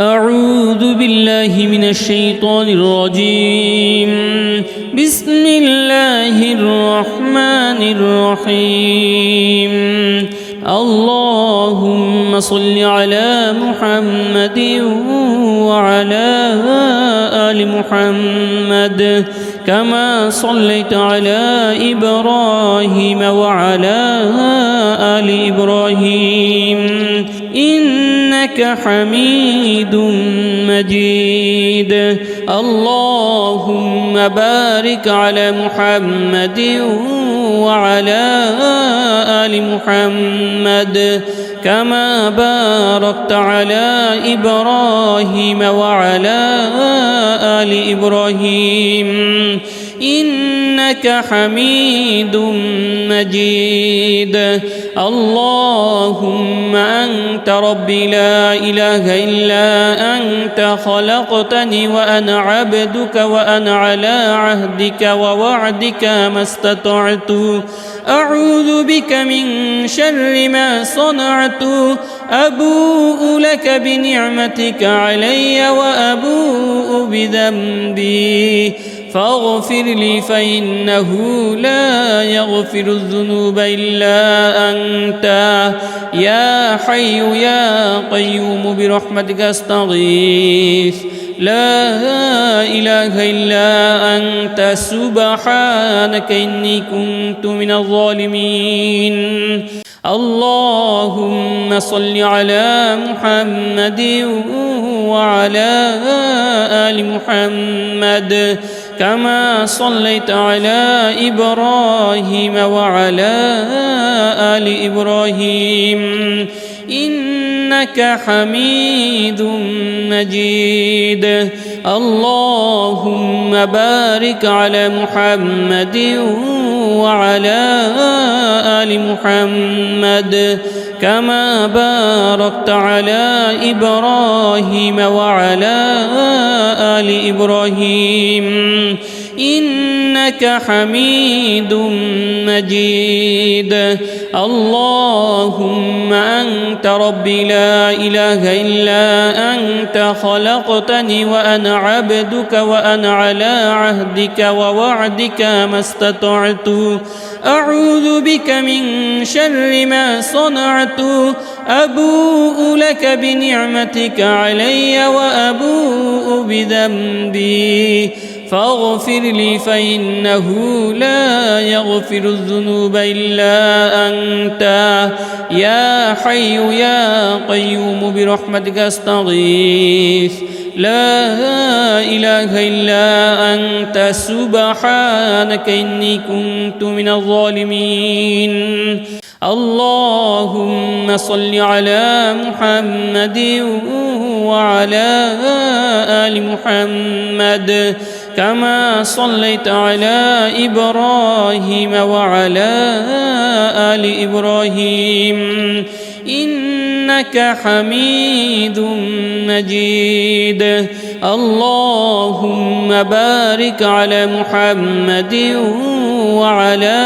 أعوذ بالله من الشيطان الرجيم. بسم الله الرحمن الرحيم. اللهم صل على محمد وعلى آل محمد كما صليت على إبراهيم وعلى آل إبراهيم إنك حميد مجيد. اللهم بارك على محمد وعلى آل محمد كما باركت على إبراهيم وعلى آل إبراهيم إنك حميد مجيد. اللهم أنت ربي لا إله إلا أنت خلقتني وأنا عبدك وأنا على عهدك ووعدك ما استطعت أعوذ بك من شر ما صنعت أبوء لك بنعمتك علي وأبوء بذنبي فاغفر لي فإنه لا يغفر الذنوب إلا أنت يا حي يا قيوم برحمتك أستغيث لا إله إلا أنت سبحانك إني كنت من الظالمين. اللهم صل على محمد وعلى آل محمد كما صليت على إبراهيم وعلى آل إبراهيم إنك حميد مجيد. اللهم بارك على محمد وعلى آل محمد كما باركت على إبراهيم وعلى آل إبراهيم إنك حميد مجيد. اللهم أنت ربي لا إله إلا أنت خلقتني وأنا عبدك وأنا على عهدك ووعدك ما استطعت أعوذ بك من شر ما صنعت أبوء لك بنعمتك علي وأبوء بذنبي فاغفر لي فإنه لا يغفر الذنوب إلا أنت يا حي يا قيوم برحمتك أستغيث لا إله إلا أنت سبحانك إني كنت من الظالمين. اللهم صل على محمد وعلى آل محمد كما صليت على إبراهيم وعلى آل إبراهيم إنك حميد مجيد. اللهم بارك على محمد وعلى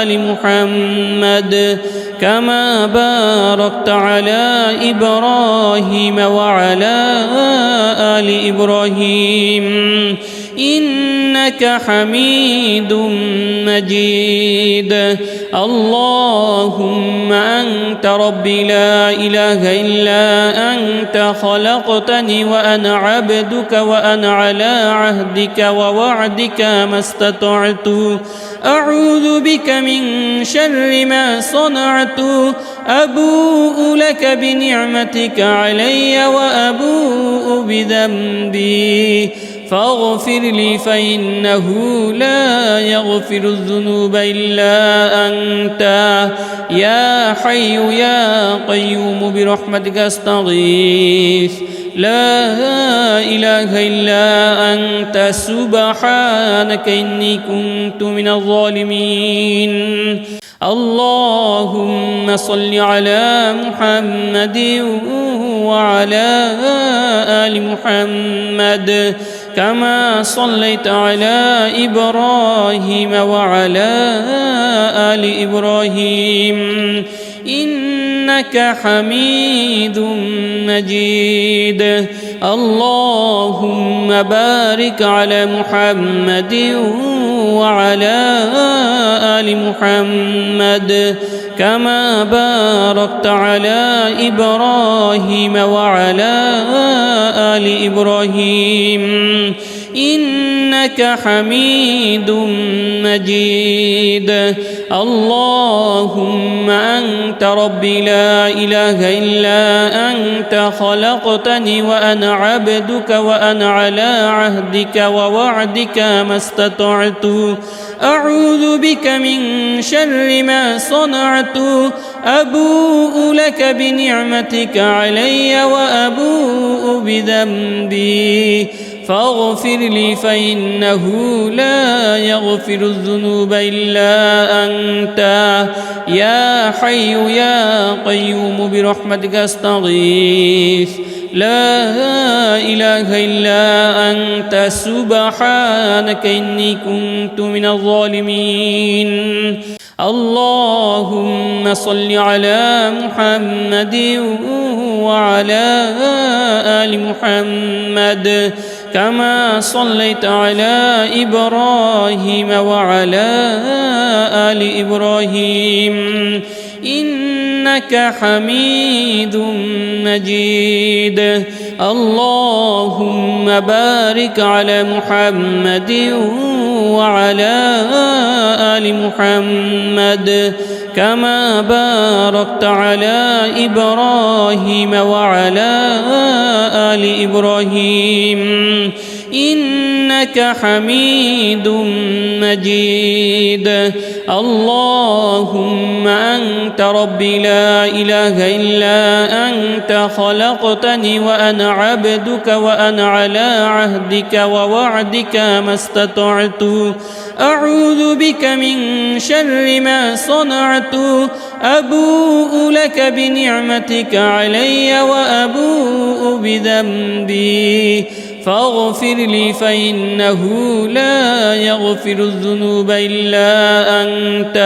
آل محمد كما باركت على إبراهيم وعلى آل إبراهيم إنك حميد مجيد. اللهم أنت ربي لا إله إلا أنت خلقتني وأنا عبدك وأنا على عهدك ووعدك ما استطعت أعوذ بك من شر ما صنعت أبوء لك بنعمتك علي وأبوء بذنبي فاغفر لي فإنه لا يغفر الذنوب إلا أنت يا حي يا قيوم برحمتك أستغيث لا إله إلا أنت سبحانك إني كنت من الظالمين. اللهم صل على محمد وعلى آل محمد كما صليت على إبراهيم وعلى آل إبراهيم إنك حميد مجيد اللهم بارك على محمد وعلى آل محمد كما باركت على إبراهيم وعلى آل إبراهيم إنك حميد مجيد اللهم أنت ربي لا إله إلا أنت خلقتني وأنا عبدك وأنا على عهدك ووعدك ما استطعت أعوذ بك من شر ما صنعت أبوء لك بنعمتك علي وأبوء بذنبي فاغفر لي فإنه لا يغفر الذنوب إلا أنت يا حي يا قيوم برحمتك أستغيث لا إله إلا أنت سبحانك إني كنت من الظالمين اللهم صل على محمد وعلى آل محمد كما صليت على إبراهيم وعلى آل إبراهيم إنك حميد مجيد اللهم بارك على محمد وعلى آل محمد كما باركت على إبراهيم وعلى آل إبراهيم إنك حميد مجيد اللهم أنت ربي لا إله إلا أنت خلقتني وأنا عبدك وأنا على عهدك ووعدك ما استطعت أعوذ بك من شر ما صنعت أبوء لك بنعمتك علي وأبوء بذنبي فاغفر لي فإنه لا يغفر الذنوب إلا أنت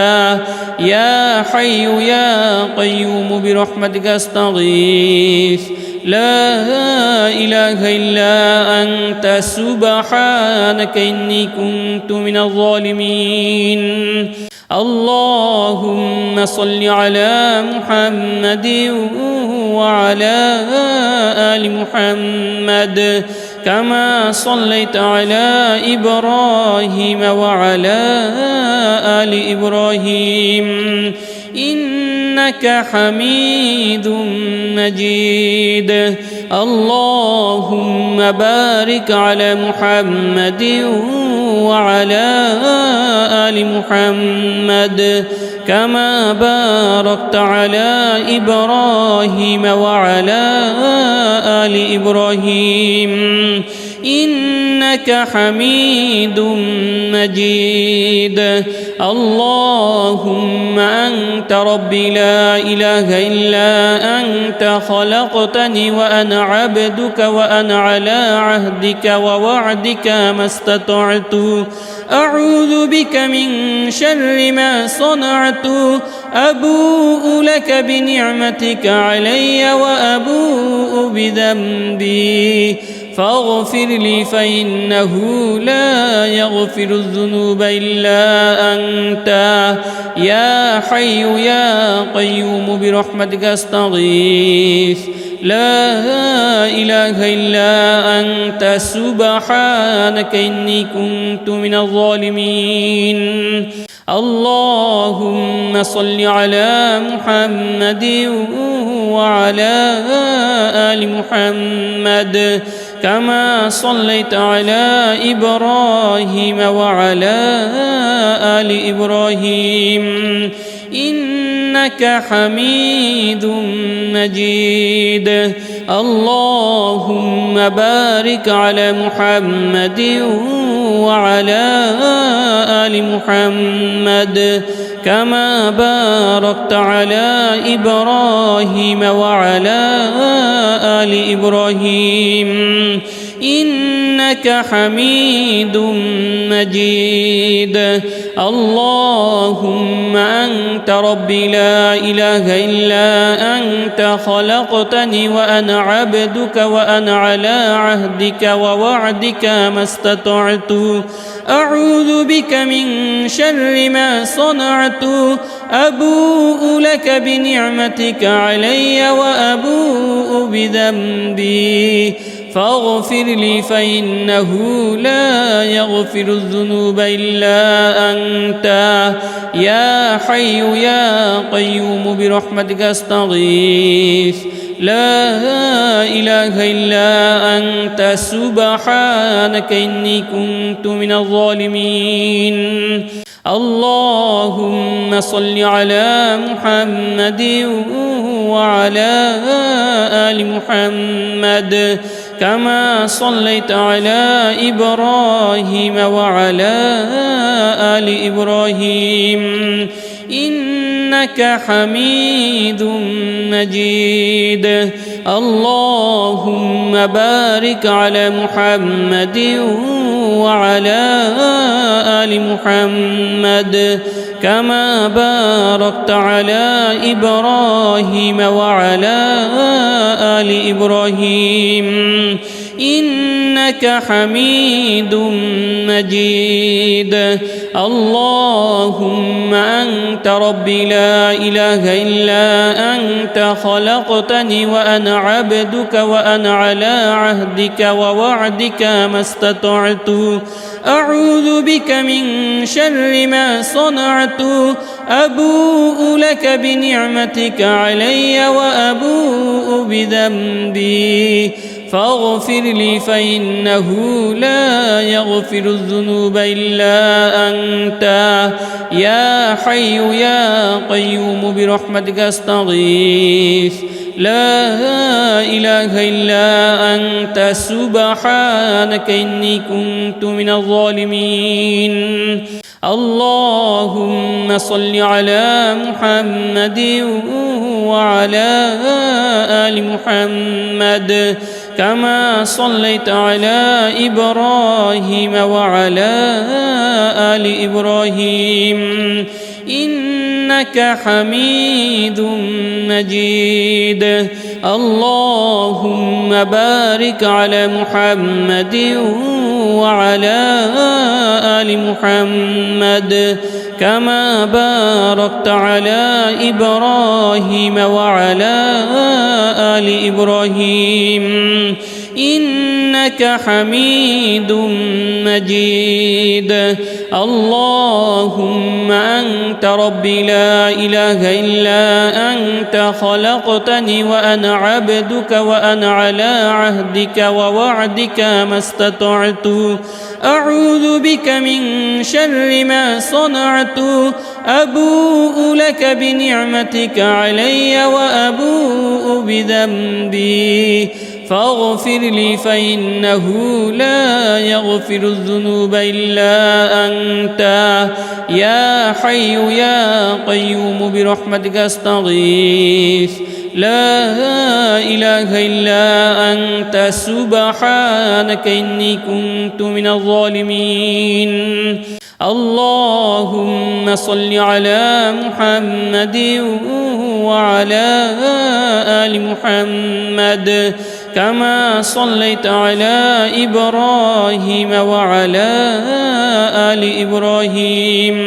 يا حي يا قيوم برحمتك أستغيث لا إله إلا أنت سبحانك إني كنت من الظالمين اللهم صل على محمد وعلى آل محمد كما صليت على إبراهيم وعلى آل إبراهيم إنك حميد مجيد اللهم بارك على محمد وعلى آل محمد كما باركت على إبراهيم وعلى آل إبراهيم إنك حميد مجيد اللهم أنت ربي لا إله إلا أنت خلقتني وأنا عبدك وأنا على عهدك ووعدك ما استطعت أعوذ بك من شر ما صنعت أبوء لك بنعمتك علي وأبوء بذنبي فاغفر لي فإنه لا يغفر الذنوب إلا أنت يا حي يا قيوم برحمتك أستغيث لا إله إلا أنت سبحانك إني كنت من الظالمين اللهم صل على محمد وعلى آل محمد كما صليت على إبراهيم وعلى آل إبراهيم إنك حميد مجيد اللهم بارك على محمد وعلى آل محمد كما باركت على إبراهيم وعلى آل إبراهيم إنك حميد مجيد. اللهم أنت ربي لا إله إلا أنت خلقتني وأنا عبدك وأنا على عهدك ووعدك ما استطعت أعوذ بك من شر ما صنعت أبوء لك بنعمتك علي وأبوء بذنبي فاغفر لي فإنه لا يغفر الذنوب إلا أنت يا حي يا قيوم برحمتك أستغيث لا إله إلا أنت سبحانك إني كنت من الظالمين. اللهم صل على محمد وعلى آل محمد كما صليت على إبراهيم وعلى آل إبراهيم إنك حميد مجيد. اللهم بارك على محمد وعلى آل محمد كما باركت على إبراهيم وعلى آل إبراهيم إنك حميد مجيد. اللهم أنت ربي لا إله إلا أنت خلقتني وأنا عبدك وأنا على عهدك ووعدك ما استطعت أعوذ بك من شر ما صنعت أبوء لك بنعمتك علي وأبوء بذنبي فاغفر لي فإنه لا يغفر الذنوب إلا أنت يا حي يا قيوم برحمتك أستغيث لا إله إلا أنت سبحانك إني كنت من الظالمين. اللهم صل على محمد وعلى آل محمد كما صليت على إبراهيم وعلى آل إبراهيم إنك حميد مجيد. اللهم بارك على محمد وعلى آل محمد كما باركت على إبراهيم وعلى آل إبراهيم إنك حميد مجيد. اللهم أنت ربي لا إله إلا أنت خلقتني وأنا عبدك وأنا على عهدك ووعدك ما استطعت أعوذ بك من شر ما صنعت أبوء لك بنعمتك علي وأبوء بذنبي فاغفر لي فإنه لا يغفر الذنوب إلا أنت يا حي يا قيوم برحمتك أستغيث لا إله إلا أنت سبحانك إني كنت من الظالمين. اللهم صل على محمد وعلى آل محمد كما صليت على إبراهيم وعلى آل إبراهيم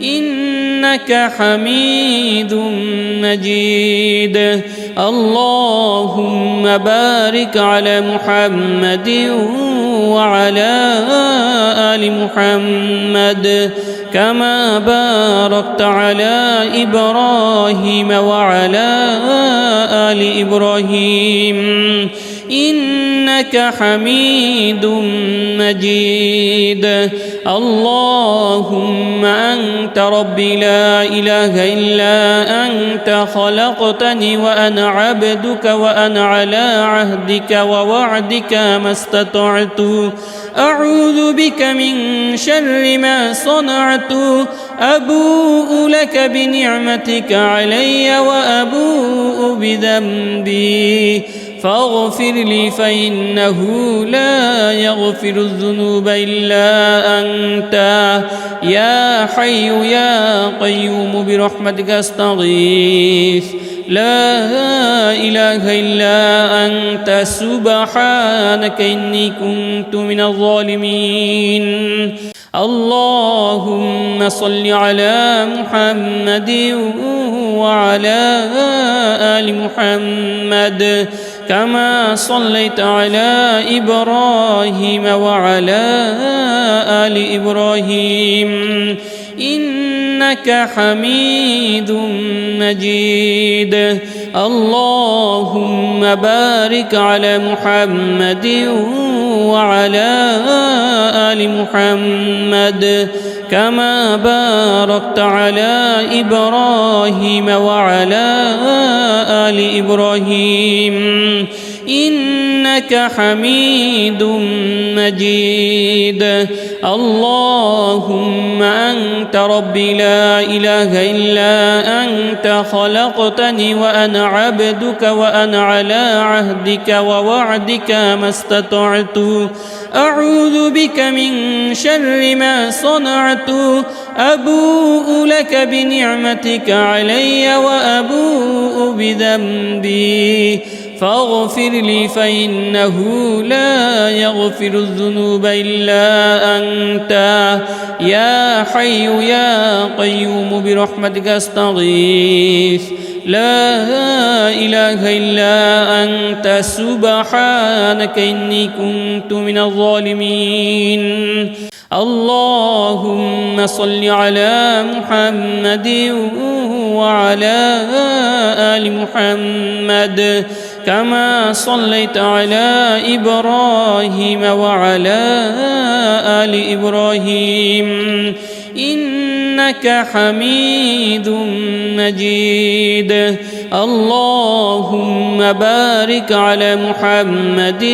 إنك حميد مجيد. اللهم بارك على محمد وعلى آل محمد كما باركت على إبراهيم وعلى آل إبراهيم إنك حميد مجيد. اللهم أنت ربي لا إله إلا أنت خلقتني وأنا عبدك وأنا على عهدك ووعدك ما استطعت أعوذ بك من شر ما صنعت أبوء لك بنعمتك علي وأبوء بذنبي فاغفر لي فإنه لا يغفر الذنوب إلا أنت يا حي يا قيوم برحمتك أستغيث لا إله إلا أنت سبحانك إني كنت من الظالمين اللهم صل على محمد وعلى آل محمد كما صليت على إبراهيم وعلى آل إبراهيم إنك حميد مجيد اللهم بارك على محمد وعلى آل محمد كما باركت على إبراهيم وعلى آل إبراهيم إنك حميد مجيد اللهم أنت ربي لا إله إلا أنت خلقتني وأنا عبدك وأنا على عهدك ووعدك ما استطعت أعوذ بك من شر ما صنعت أبوء لك بنعمتك علي وأبوء بذنبي فاغفر لي فإنه لا يغفر الذنوب إلا أنت يا حي يا قيوم برحمتك أستغيث لا إله إلا أنت سبحانك إني كنت من الظالمين اللهم صل على محمد وعلى آل محمد كما صليت على إبراهيم وعلى آل إبراهيم إنك حميد مجيد اللهم بارك على محمد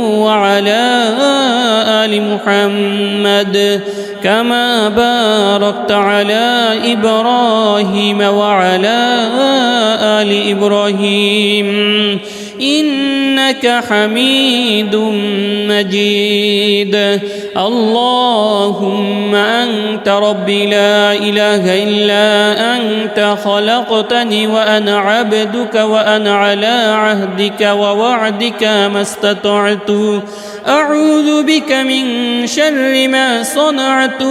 وعلى آل محمد كما باركت على إبراهيم وعلى آل إبراهيم إنك حميد مجيد اللهم أنت ربي لا إله إلا أنت خلقتني وأنا عبدك وأنا على عهدك ووعدك ما استطعت أعوذ بك من شر ما صنعت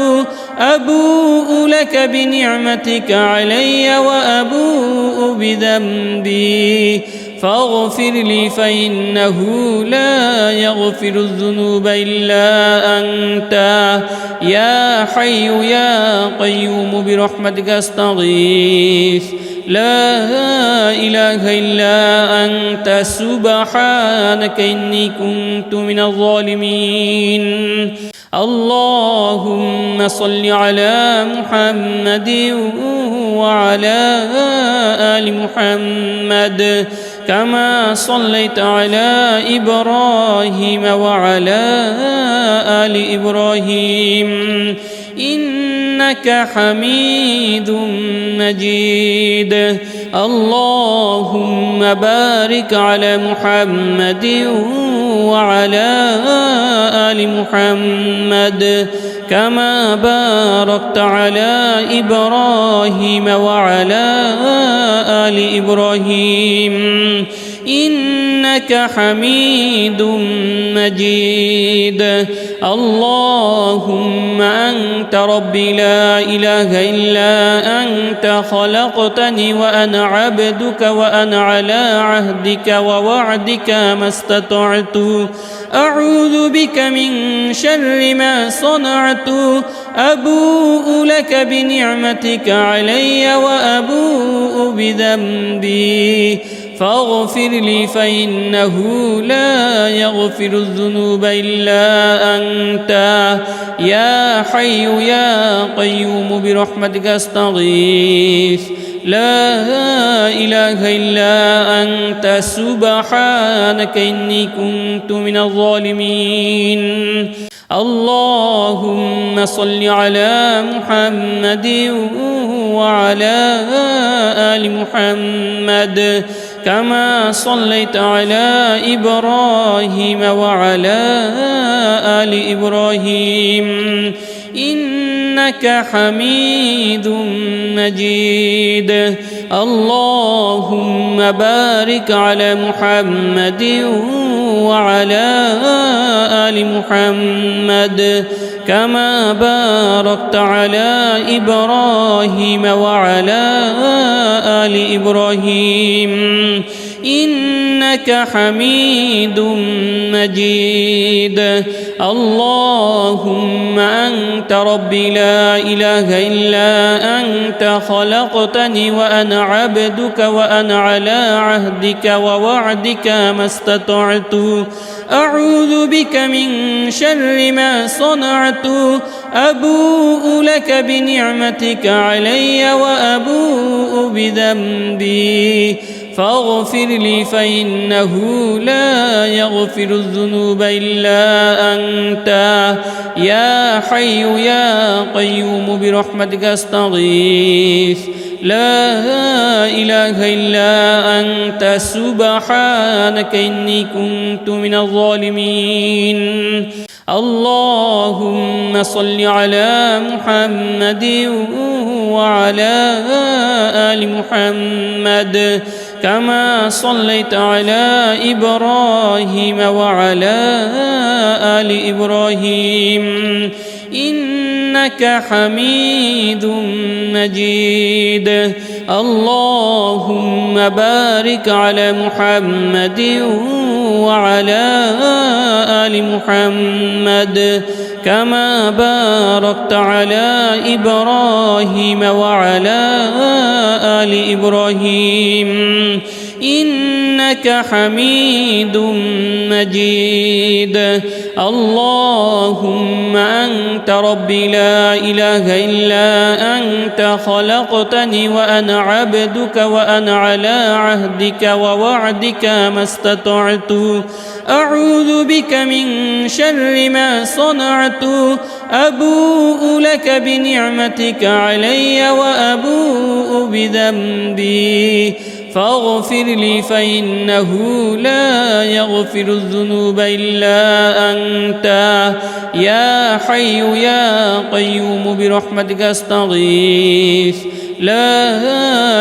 أبوء لك بنعمتك علي وأبوء بذنبي فاغفر لي فإنه لا يغفر الذنوب إلا أنت يا حي يا قيوم برحمتك أستغيث لا إله إلا أنت سبحانك إني كنت من الظالمين اللهم صل على محمد وعلى آل محمد كما صليت على إبراهيم وعلى آل إبراهيم إنك حميد مجيد اللهم بارك على محمد وعلى آل محمد كما باركت على إبراهيم وعلى آل إبراهيم إنك حميد مجيد اللهم أنت ربي لا إله إلا أنت خلقتني وأنا عبدك وأنا على عهدك ووعدك ما استطعت أعوذ بك من شر ما صنعت أبوء لك بنعمتك علي وأبوء بذنبي فاغفر لي فإنه لا يغفر الذنوب إلا أنت يا حي يا قيوم برحمتك أستغيث لا إله إلا أنت سبحانك إني كنت من الظالمين اللهم صل على محمد وعلى آل محمد كما صليت على إبراهيم وعلى آل إبراهيم إنك حميد مجيد اللهم بارك على محمد وعلى آل محمد كما باركت على إبراهيم وعلى آل إبراهيم إنك حميد مجيد اللهم أنت ربي لا إله إلا أنت خلقتني وأنا عبدك وأنا على عهدك ووعدك ما استطعت أعوذ بك من شر ما صنعت أبوء لك بنعمتك علي وأبوء بذنبي فاغفر لي فإنه لا يغفر الذنوب إلا أنت يا حي يا قيوم برحمتك أستغيث لا إله إلا أنت سبحانك إني كنت من الظالمين اللهم صل على محمد وعلى آل محمد كما صليت على إبراهيم وعلى آل إبراهيم إنك حميد مجيد اللهم بارك على محمد وعلى آل محمد كما باركت على إبراهيم وعلى آل إبراهيم إنك حميد مجيد اللهم أنت ربي لا إله إلا أنت خلقتني وأنا عبدك وأنا على عهدك ووعدك ما استطعت أعوذ بك من شر ما صنعت أبوء لك بنعمتك علي وأبوء بذنبي فاغفر لي فإنه لا يغفر الذنوب إلا أنت يا حي يا قيوم برحمتك أستغيث لا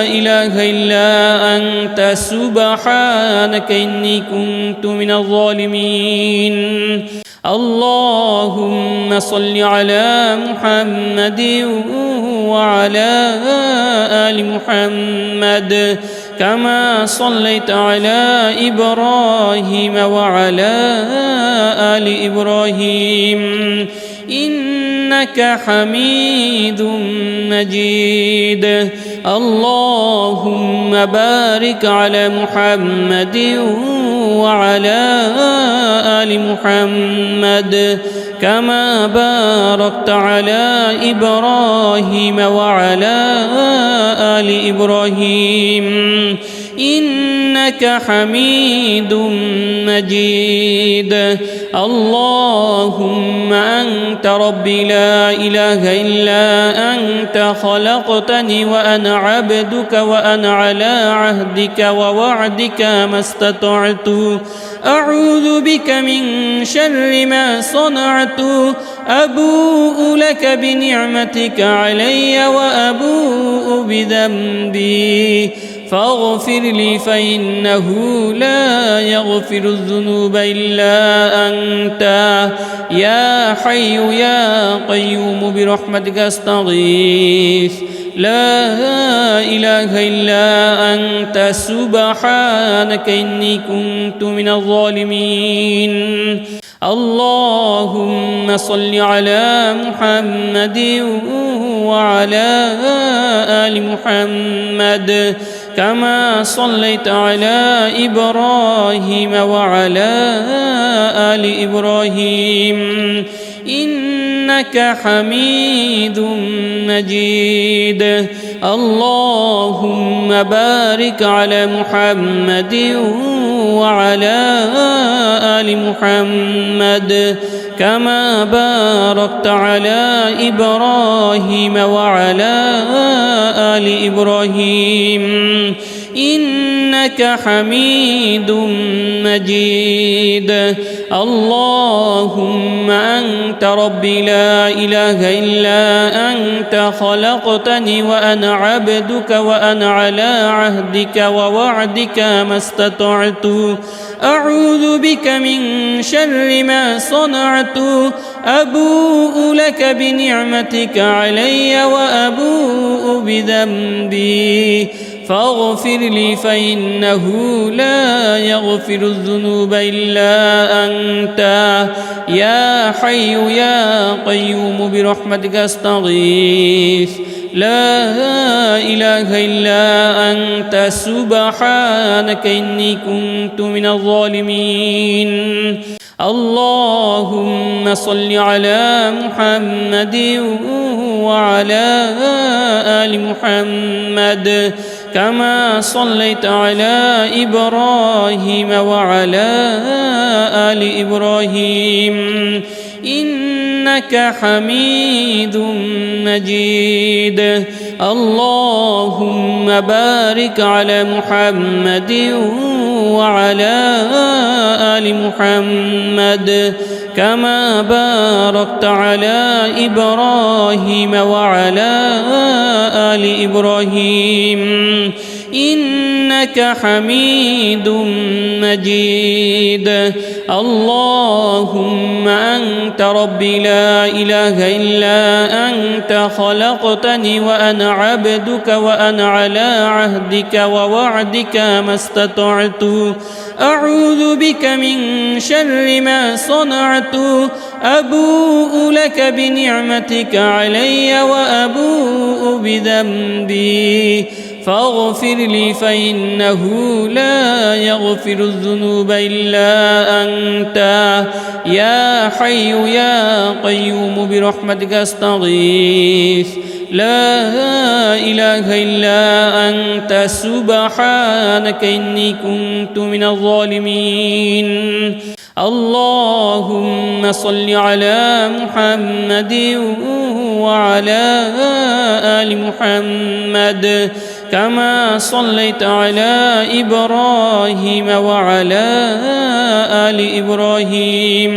إله إلا أنت سبحانك إني كنت من الظالمين اللهم صل على محمد وعلى آل محمد كما صليت على إبراهيم وعلى آل إبراهيم إنك حميد مجيد اللهم بارك على محمد وعلى آل محمد كما باركت على إبراهيم وعلى آل إبراهيم إنك حميد مجيد اللهم أنت ربي لا إله إلا أنت خلقتني وأنا عبدك وأنا على عهدك ووعدك ما استطعت أعوذ بك من شر ما صنعت أبوء لك بنعمتك علي وأبوء بذنبي فاغفر لي فإنه لا يغفر الذنوب إلا أنت يا حي يا قيوم برحمتك أستغيث لا إله إلا أنت سبحانك إني كنت من الظالمين اللهم صل على محمد وعلى آل محمد كما صليت على إبراهيم وعلى آل إبراهيم إنك حميد مجيد اللهم بارك على محمد وعلى آل محمد كما باركت على إبراهيم وعلى آل إبراهيم إنك حميد مجيد. اللهم أنت ربي لا إله إلا أنت خلقتني وأنا عبدك وأنا على عهدك ووعدك ما استطعت أعوذ بك من شر ما صنعت أبوء لك بنعمتك علي وأبوء بذنبي فاغفر لي فإنه لا يغفر الذنوب إلا أنت يا حي يا قيوم برحمتك أستغيث لا إله إلا أنت سبحانك إني كنت من الظالمين. اللهم صل على محمد وعلى آل محمد كما صليت على إبراهيم وعلى آل إبراهيم إنك حميد مجيد. اللهم بارك على محمد وعلى آل محمد كما باركت على إبراهيم وعلى آل إبراهيم إنك حميد مجيد. اللهم أنت ربي لا إله إلا أنت خلقتني وأنا عبدك وأنا على عهدك ووعدك ما استطعت أعوذ بك من شر ما صنعت أبوء لك بنعمتك علي وأبوء بذنبي فاغفر لي فإنه لا يغفر الذنوب إلا أنت يا حي يا قيوم برحمتك أستغيث لا إله إلا أنت سبحانك إني كنت من الظالمين. اللهم صل على محمد وعلى آل محمد كما صليت على إبراهيم وعلى آل إبراهيم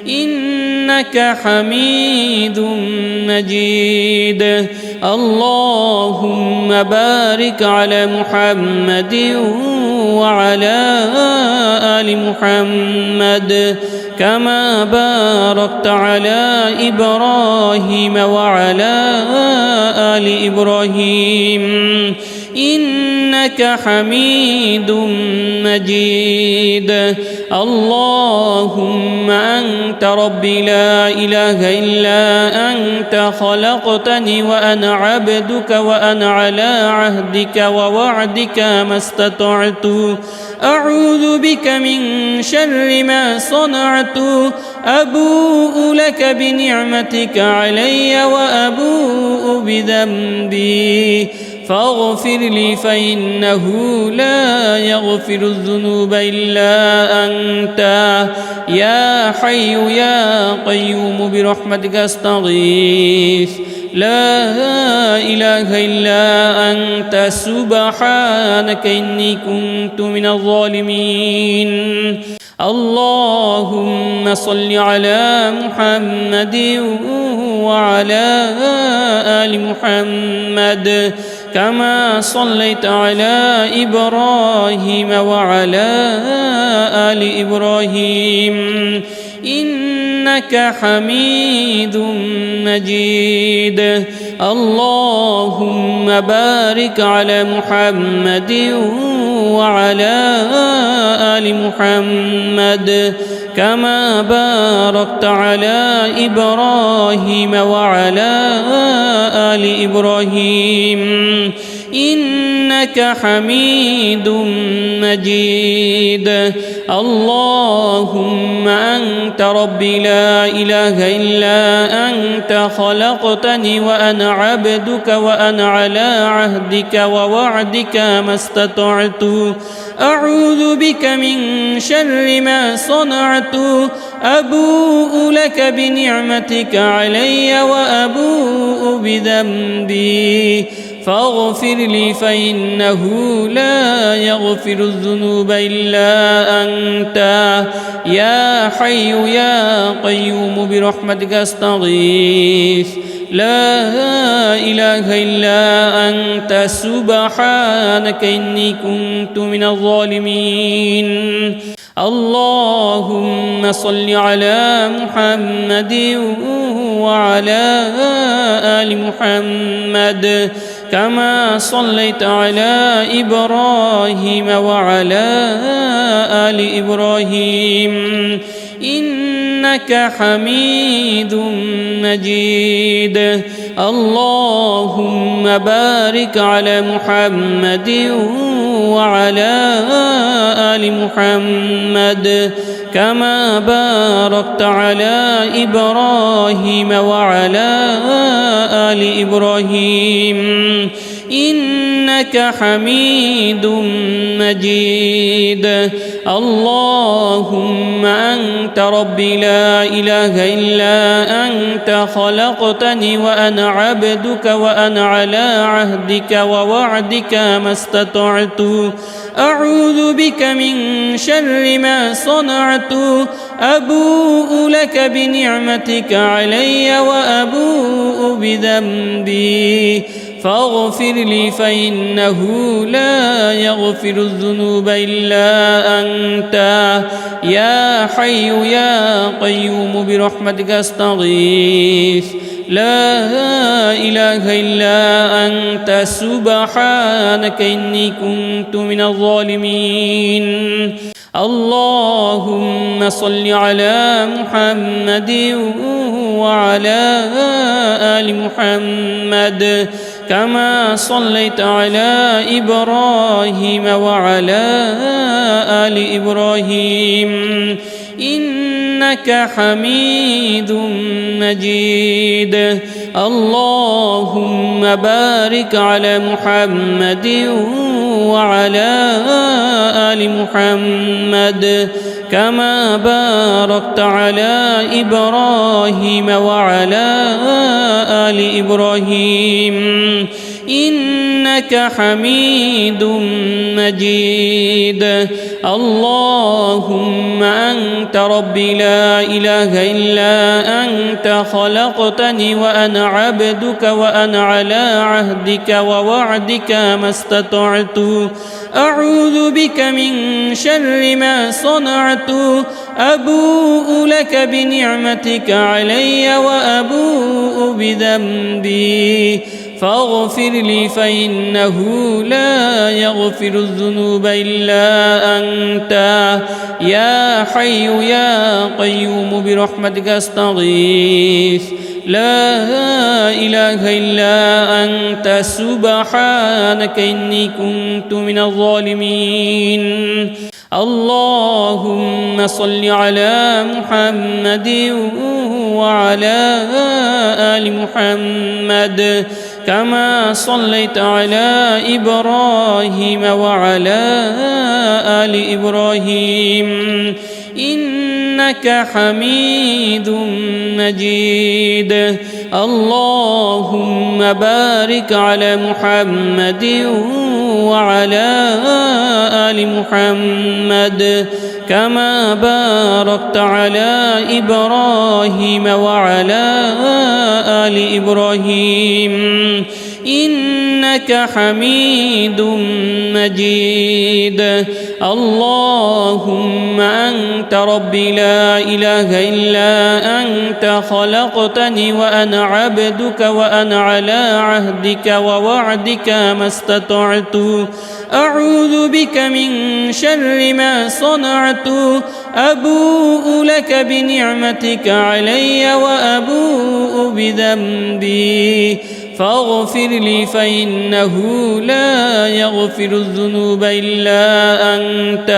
إنك حميد مجيد. اللهم بارك على محمد وعلى آل محمد كما باركت على إبراهيم وعلى آل إبراهيم إنك حميد مجيد. اللهم أنت ربي لا إله إلا أنت خلقتني وأنا عبدك وأنا على عهدك ووعدك ما استطعت أعوذ بك من شر ما صنعت أبوء لك بنعمتك علي وأبوء بذنبي فاغفر لي فإنه لا يغفر الذنوب إلا أنت يا حي يا قيوم برحمتك أستغيث لا إله إلا أنت سبحانك إني كنت من الظالمين. اللهم صل على محمد وعلى آل محمد كما صليت على إبراهيم وعلى آل إبراهيم إنك حميد مجيد. اللهم بارك على محمد وعلى آل محمد كما باركت على إبراهيم وعلى آل إبراهيم إنك حميد مجيد. اللهم أنت ربي لا إله إلا أنت خلقتني وأنا عبدك وأنا على عهدك ووعدك ما استطعت أعوذ بك من شر ما صنعت أبوء لك بنعمتك علي وأبوء بذنبي فاغفر لي فإنه لا يغفر الذنوب إلا أنت يا حي يا قيوم برحمتك أستغيث لا إله إلا أنت سبحانك إني كنت من الظالمين اللهم صل على محمد وعلى آل محمد كما صليت على إبراهيم وعلى آل إبراهيم إنك حميد مجيد اللهم بارك على محمد وعلى آل محمد كما باركت على إبراهيم وعلى آل إبراهيم إنك حميد مجيد اللهم أنت ربي لا إله إلا أنت خلقتني وأنا عبدك وأنا على عهدك ووعدك ما استطعت أعوذ بك من شر ما صنعت أبوء لك بنعمتك علي وأبوء بذنبي فاغفر لي فإنه لا يغفر الذنوب إلا أنت يا حي يا قيوم برحمتك أستغيث لا إله إلا أنت سبحانك إني كنت من الظالمين اللهم صل على محمد وعلى آل محمد كما صليت على إبراهيم وعلى آل إبراهيم إنك حميد مجيد اللهم بارك على محمد وعلى آل محمد كما باركت على إبراهيم وعلى آل إبراهيم إنك حميد مجيد اللهم أنت ربي لا إله إلا أنت خلقتني وأنا عبدك وأنا على عهدك ووعدك ما استطعت أعوذ بك من شر ما صنعت أبوء لك بنعمتك علي وأبوء بذنبي فاغفر لي فإنه لا يغفر الذنوب إلا أنت يا حي يا قيوم برحمتك أستغيث لا إله إلا أنت سبحانك إني كنت من الظالمين اللهم صل على محمد وعلى آل محمد كما صليت على إبراهيم وعلى آل إبراهيم إنك حميد مجيد اللهم بارك على محمد وعلى آل محمد كما باركت على إبراهيم وعلى آل إبراهيم إنك حميد مجيد اللهم أنت ربي لا إله إلا أنت خلقتني وأنا عبدك وأنا على عهدك ووعدك ما استطعت أعوذ بك من شر ما صنعت أبوء لك بنعمتك علي وأبوء بذنبي فاغفر لي فإنه لا يغفر الذنوب إلا أنت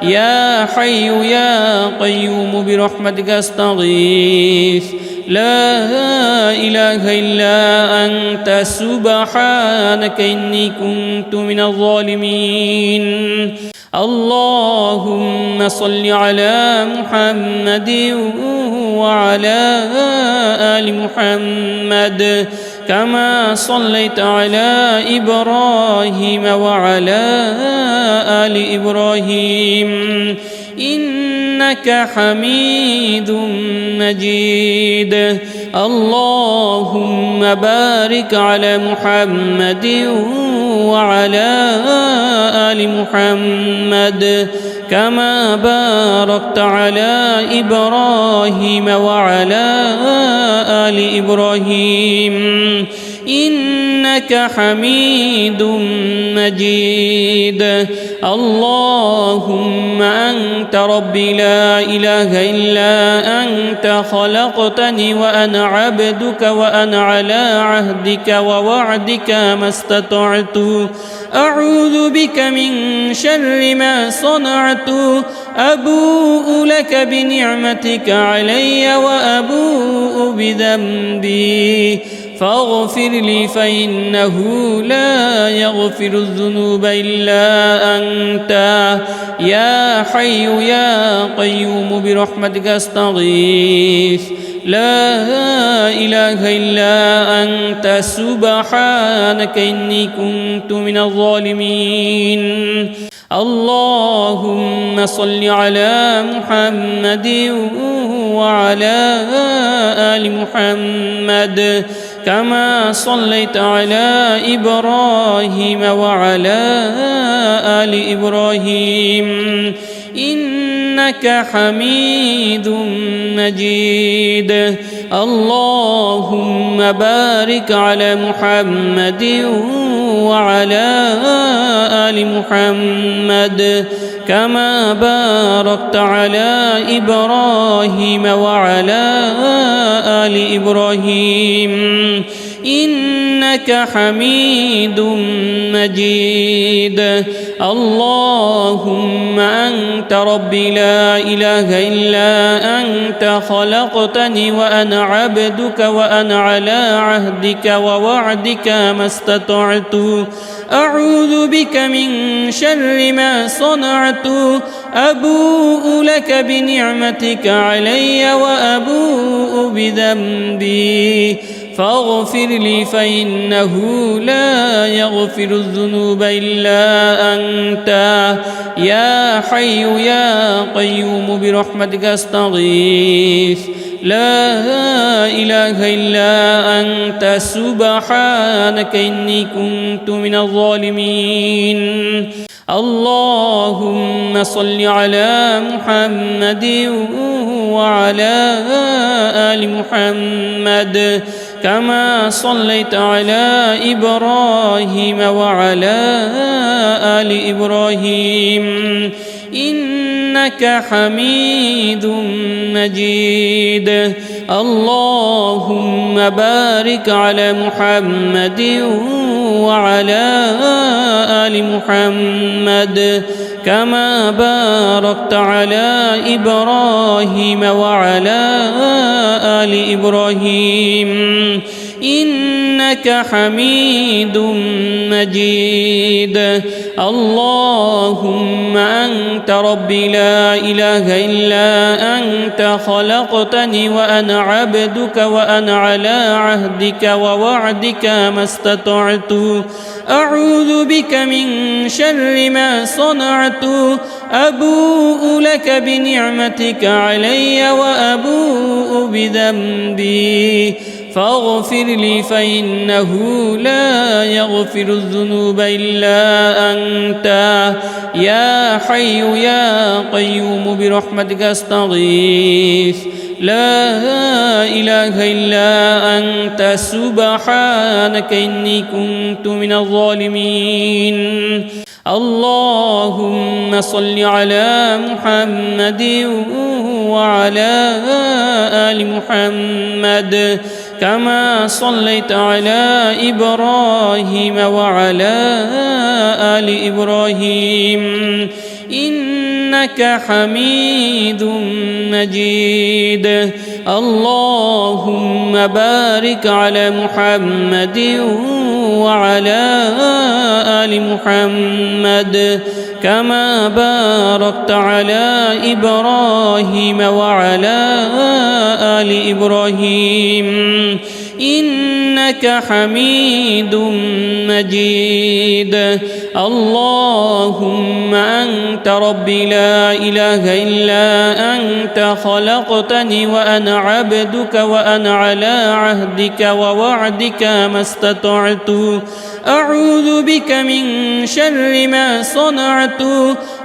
يا حي يا قيوم برحمتك أستغيث لا إله إلا أنت سبحانك إني كنت من الظالمين اللهم صل على محمد وعلى آل محمد كما صليت على إبراهيم وعلى آل إبراهيم إنك حميد مجيد. اللهم بارك على محمد وعلى آل محمد كما باركت على إبراهيم وعلى آل إبراهيم إنك حميد مجيد. اللهم أنت ربي لا إله إلا أنت خلقتني وأنا عبدك وأنا على عهدك ووعدك ما استطعت أعوذ بك من شر ما صنعت أبوء لك بنعمتك علي وأبوء بذنبي فاغفر لي فإنه لا يغفر الذنوب إلا أنت يا حي يا قيوم برحمتك أستغيث لا إله إلا أنت سبحانك إني كنت من الظالمين. اللهم صل على محمد وعلى آل محمد كما صليت على إبراهيم وعلى آل إبراهيم إنك حميد مجيد. اللهم بارك على محمد وعلى آل محمد كما باركت على إبراهيم وعلى آل إبراهيم إنك حميد مجيد. اللهم أنت ربي لا إله إلا أنت خلقتني وأنا عبدك وأنا على عهدك ووعدك ما استطعت أعوذ بك من شر ما صنعت أبوء لك بنعمتك علي وأبوء بذنبي فاغفر لي فإنه لا يغفر الذنوب إلا أنت يا حي يا قيوم برحمتك أستغيث لا إله إلا أنت سبحانك إني كنت من الظالمين. اللهم صل على محمد وعلى آل محمد كما صليت على إبراهيم وعلى آل إبراهيم إنك حميد مجيد. اللهم بارك على محمد وعلى آل محمد كما باركت على ووعدك ما استطعت أعوذ بك من شر ما صنعت أبوء لك بنعمتك علي وأبوء بذنبي فاغفر لي فإنه لا يغفر الذنوب إلا أنت يا حي يا قيوم برحمتك أستغيث لا إله إلا أنت سبحانك إني كنت من الظالمين. اللهم صل على محمد وعلى آل محمد كما صليت على إبراهيم وعلى آل إبراهيم إنك حميد مجيد. اللهم بارك على محمد وعلى آل محمد كما باركت على إبراهيم وعلى آل إبراهيم إنك إنك حميد مجيد. اللهم أنت ربي لا إله إلا أنت خلقتني وأنا عبدك وأنا على عهدك ووعدك ما استطعت أعوذ بك من شر ما صنعت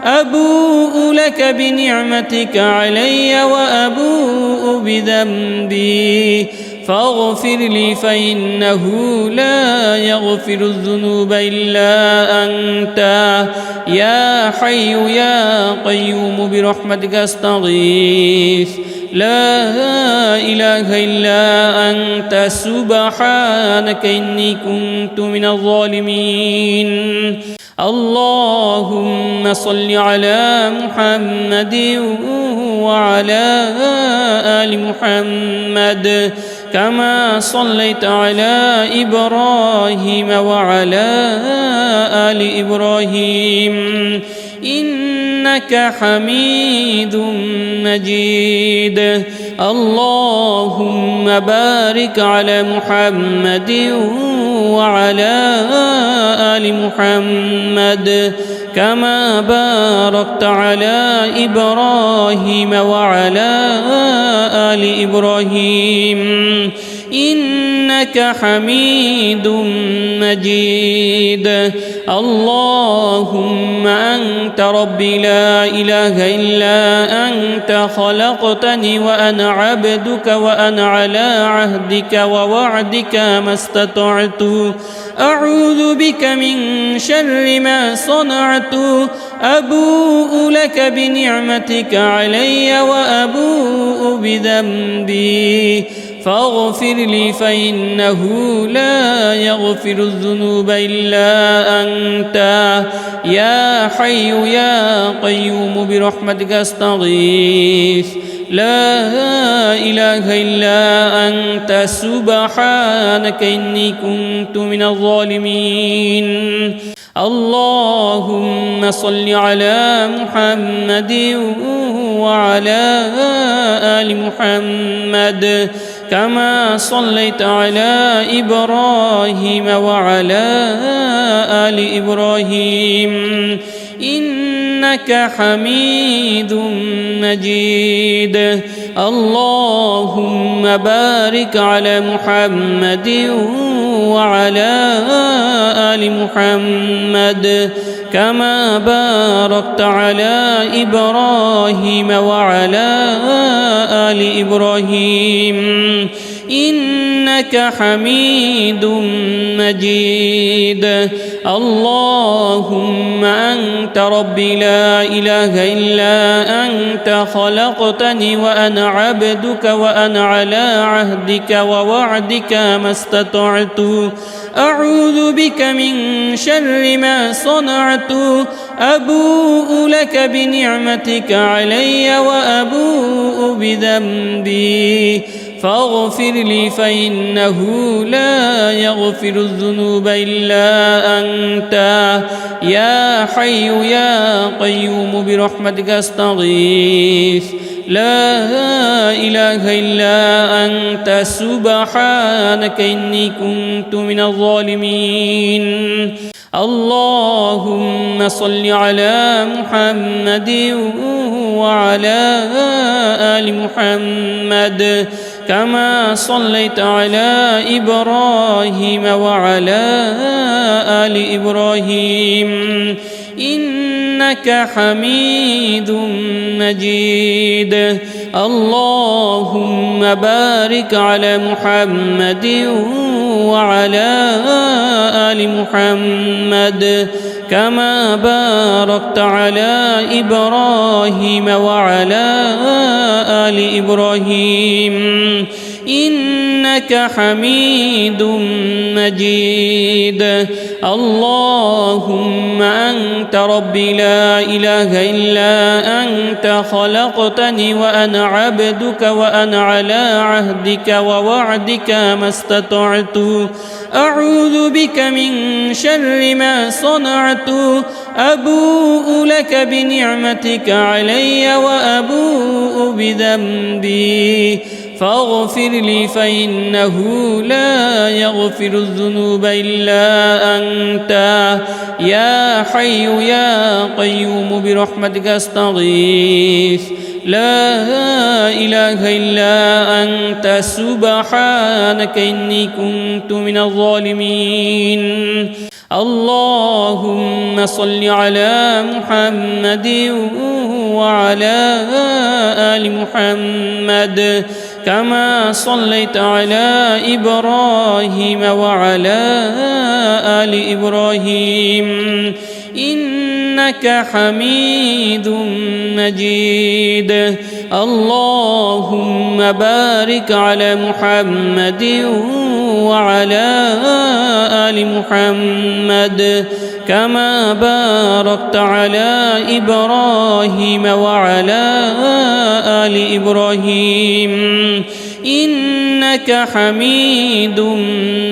أبوء لك بنعمتك علي وأبوء بذنبي فاغفر لي فإنه لا يغفر الذنوب إلا أنت يا حي يا قيوم برحمتك أستغيث لا إله إلا أنت سبحانك إني كنت من الظالمين. اللهم صل على محمد وعلى آل محمد كما صليت على إبراهيم وعلى آل إبراهيم إنك حميد مجيد. اللهم بارك على محمد وعلى آل محمد كما باركت على إبراهيم وعلى آل إبراهيم إنك حميد مجيد. اللهم أنت ربي لا إله إلا أنت خلقتني وأنا عبدك وأنا على عهدك ووعدك ما استطعت أعوذ بك من شر ما صنعت أبوء لك بنعمتك علي وأبوء بذنبي فاغفر لي فإنه لا يغفر الذنوب إلا أنت يا حي يا قيوم برحمتك أستغيث لا إله إلا أنت سبحانك إني كنت من الظالمين. اللهم صل على محمد وعلى آل محمد كما صليت على إبراهيم وعلى آل إبراهيم إنك حميد مجيد. اللهم بارك على محمد وعلى آل محمد كما باركت على إبراهيم وعلى آل إبراهيم إنك حميد مجيد. اللهم أنت ربي لا إله إلا أنت خلقتني وأنا عبدك وأنا على عهدك ووعدك ما استطعت أعوذ بك من شر ما صنعت أبوء لك بنعمتك علي وأبوء بذنبي فاغفر لي فإنه لا يغفر الذنوب إلا أنت يا حي يا قيوم برحمتك أستغيث لا إله إلا أنت سبحانك إني كنت من الظالمين. اللهم صل على محمد وعلى آل محمد كما صليت على إبراهيم وعلى آل إبراهيم إنك حميد مجيد. اللهم بارك على محمد وعلى آل محمد كما باركت على إبراهيم وعلى آل إبراهيم إنك حميد مجيد. اللهم أنت ربي لا إله إلا أنت خلقتني وأنا عبدك وأنا على عهدك ووعدك ما استطعت أعوذ بك من شر ما صنعت أبوء لك بنعمتك علي وأبوء بذنبي فاغفر لي فإنه لا يغفر الذنوب إلا أنت يا حي يا قيوم برحمتك أستغيث لا إله إلا أنت سبحانك إني كنت من الظالمين اللهم صل على محمد وعلى آل محمد كما صليت على إبراهيم وعلى آل إبراهيم إنك حميد مجيد اللهم بارك على محمد وعلى آل محمد كما باركت على إبراهيم وعلى آل إبراهيم إنك حميد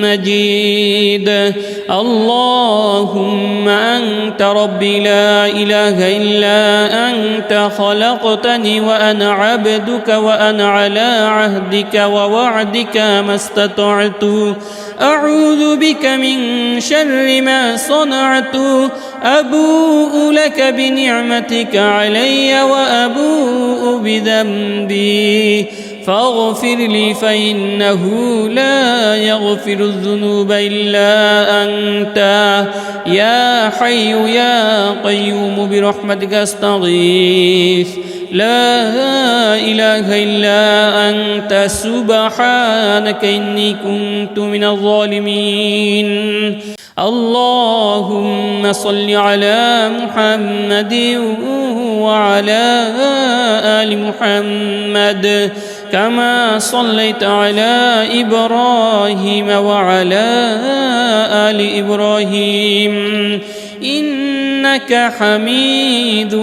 مجيد اللهم أنت ربي لا إله إلا أنت خلقتني وأنا عبدك وأنا على عهدك ووعدك ما استطعت أعوذ بك من شر ما صنعت أبوء لك بنعمتك علي وأبوء بذنبي فاغفر لي فإنه لا يغفر الذنوب إلا أنت يا حي يا قيوم برحمتك أستغيث لا إله إلا أنت سبحانك إني كنت من الظالمين اللهم صل على محمد وعلى آل محمد كما صليت على إبراهيم وعلى آل إبراهيم إنك حميد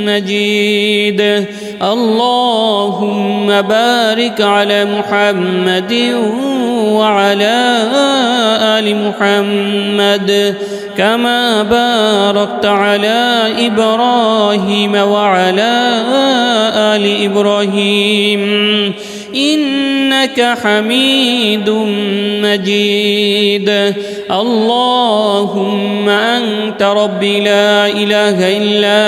مجيد اللهم بارك على محمد وعلى آل محمد كما باركت على إبراهيم وعلى آل إبراهيم إنك حميد مجيد اللهم أنت ربي لا إله إلا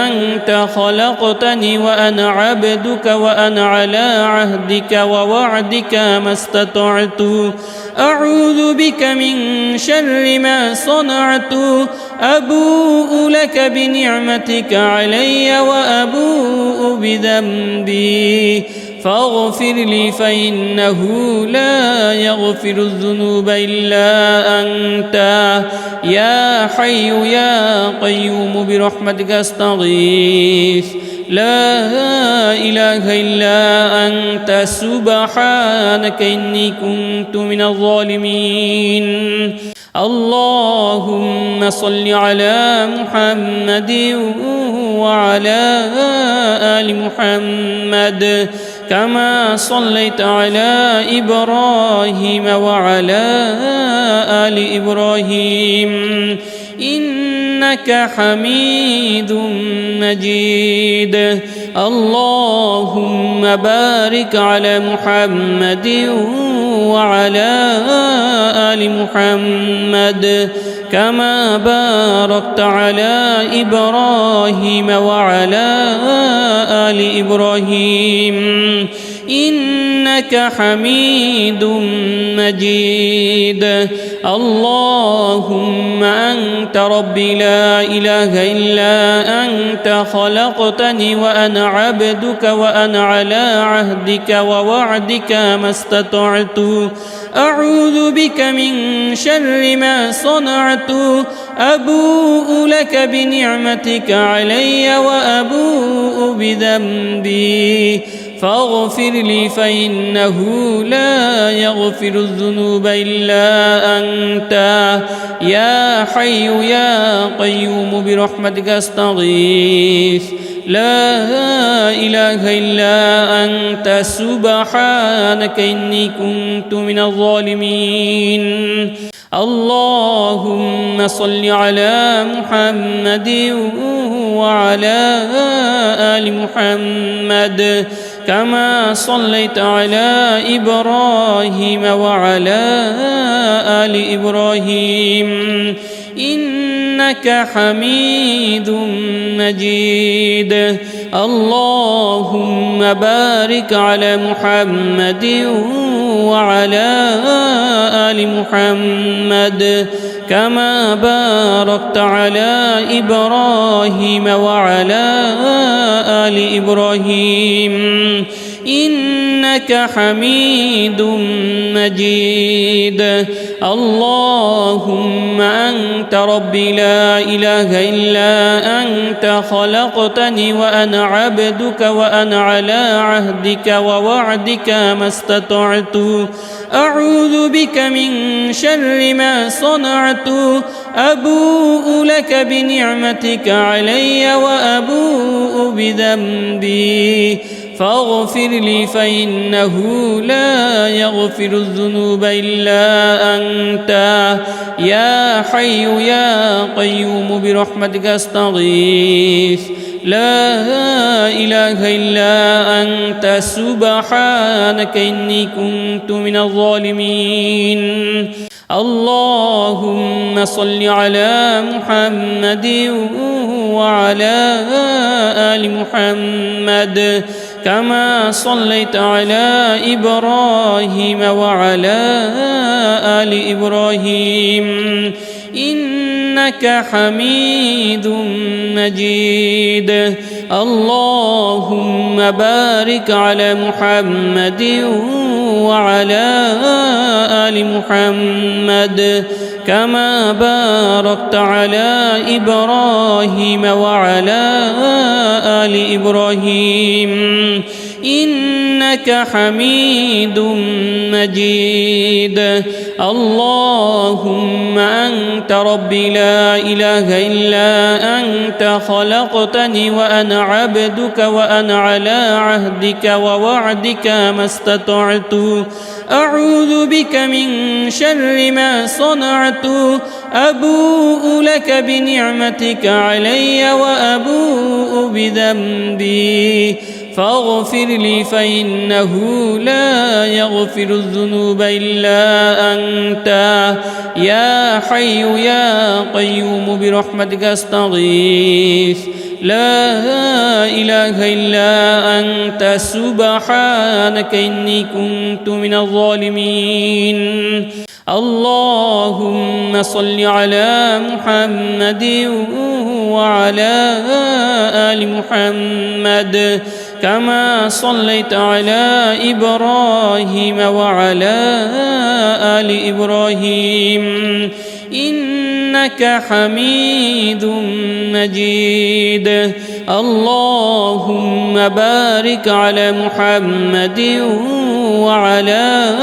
أنت خلقتني وأنا عبدك وأنا على عهدك ووعدك ما استطعت أعوذ بك من شر ما صنعت أبوء لك بنعمتك علي وأبوء بذنبي فاغفر لي فإنه لا يغفر الذنوب إلا أنت يا حي يا قيوم برحمتك أستغيث لا إله إلا أنت سبحانك إني كنت من الظالمين اللهم صل على محمد وعلى آل محمد كما صليت على إبراهيم وعلى آل إبراهيم إنك حميد مجيد اللهم بارك على محمد وعلى آل محمد كما باركت على إبراهيم وعلى آل إبراهيم إنك حميد مجيد اللهم أنت ربي لا إله إلا أنت خلقتني وأنا عبدك وأنا على عهدك ووعدك ما استطعت أعوذ بك من شر ما صنعت أبوء لك بنعمتك علي وأبوء بذنبي فاغفر لي فإنه لا يغفر الذنوب إلا أنت يا حي يا قيوم برحمتك أستغيث لا إله إلا أنت سبحانك إني كنت من الظالمين اللهم صل على محمد وعلى آل محمد كما صليت على إبراهيم وعلى آل إبراهيم إنك حميد مجيد اللهم بارك على محمد وعلى آل محمد كما باركت على إبراهيم وعلى آل إبراهيم إنك حميد مجيد اللهم أنت ربي لا إله إلا أنت خلقتني وأنا عبدك وأنا على عهدك ووعدك ما استطعت أعوذ بك من شر ما صنعت أبوء لك بنعمتك علي وأبوء بذنبي فاغفر لي فإنه لا يغفر الذنوب إلا أنت يا حي يا قيوم برحمتك أستغيث لا إله إلا أنت سبحانك إني كنت من الظالمين اللهم صل على محمد وعلى آل محمد كما صليت على إبراهيم وعلى آل إبراهيم إنك حميد مجيد اللهم بارك على محمد وعلى آل محمد كما باركت على إبراهيم وعلى آل إبراهيم إنك حميد مجيد اللهم أنت ربي لا إله إلا أنت خلقتني وأنا عبدك وأنا على عهدك ووعدك ما استطعت أعوذ بك من شر ما صنعت أبوء لك بنعمتك علي وأبوء بذنبي فاغفر لي فإنه لا يغفر الذنوب إلا أنت يا حي يا قيوم برحمتك أستغيث لا إله إلا أنت سبحانك إني كنت من الظالمين اللهم صل على محمد وعلى آل محمد كما صليت على إبراهيم وعلى آل إبراهيم إنك حميد مجيد اللهم بارك على محمد وعلى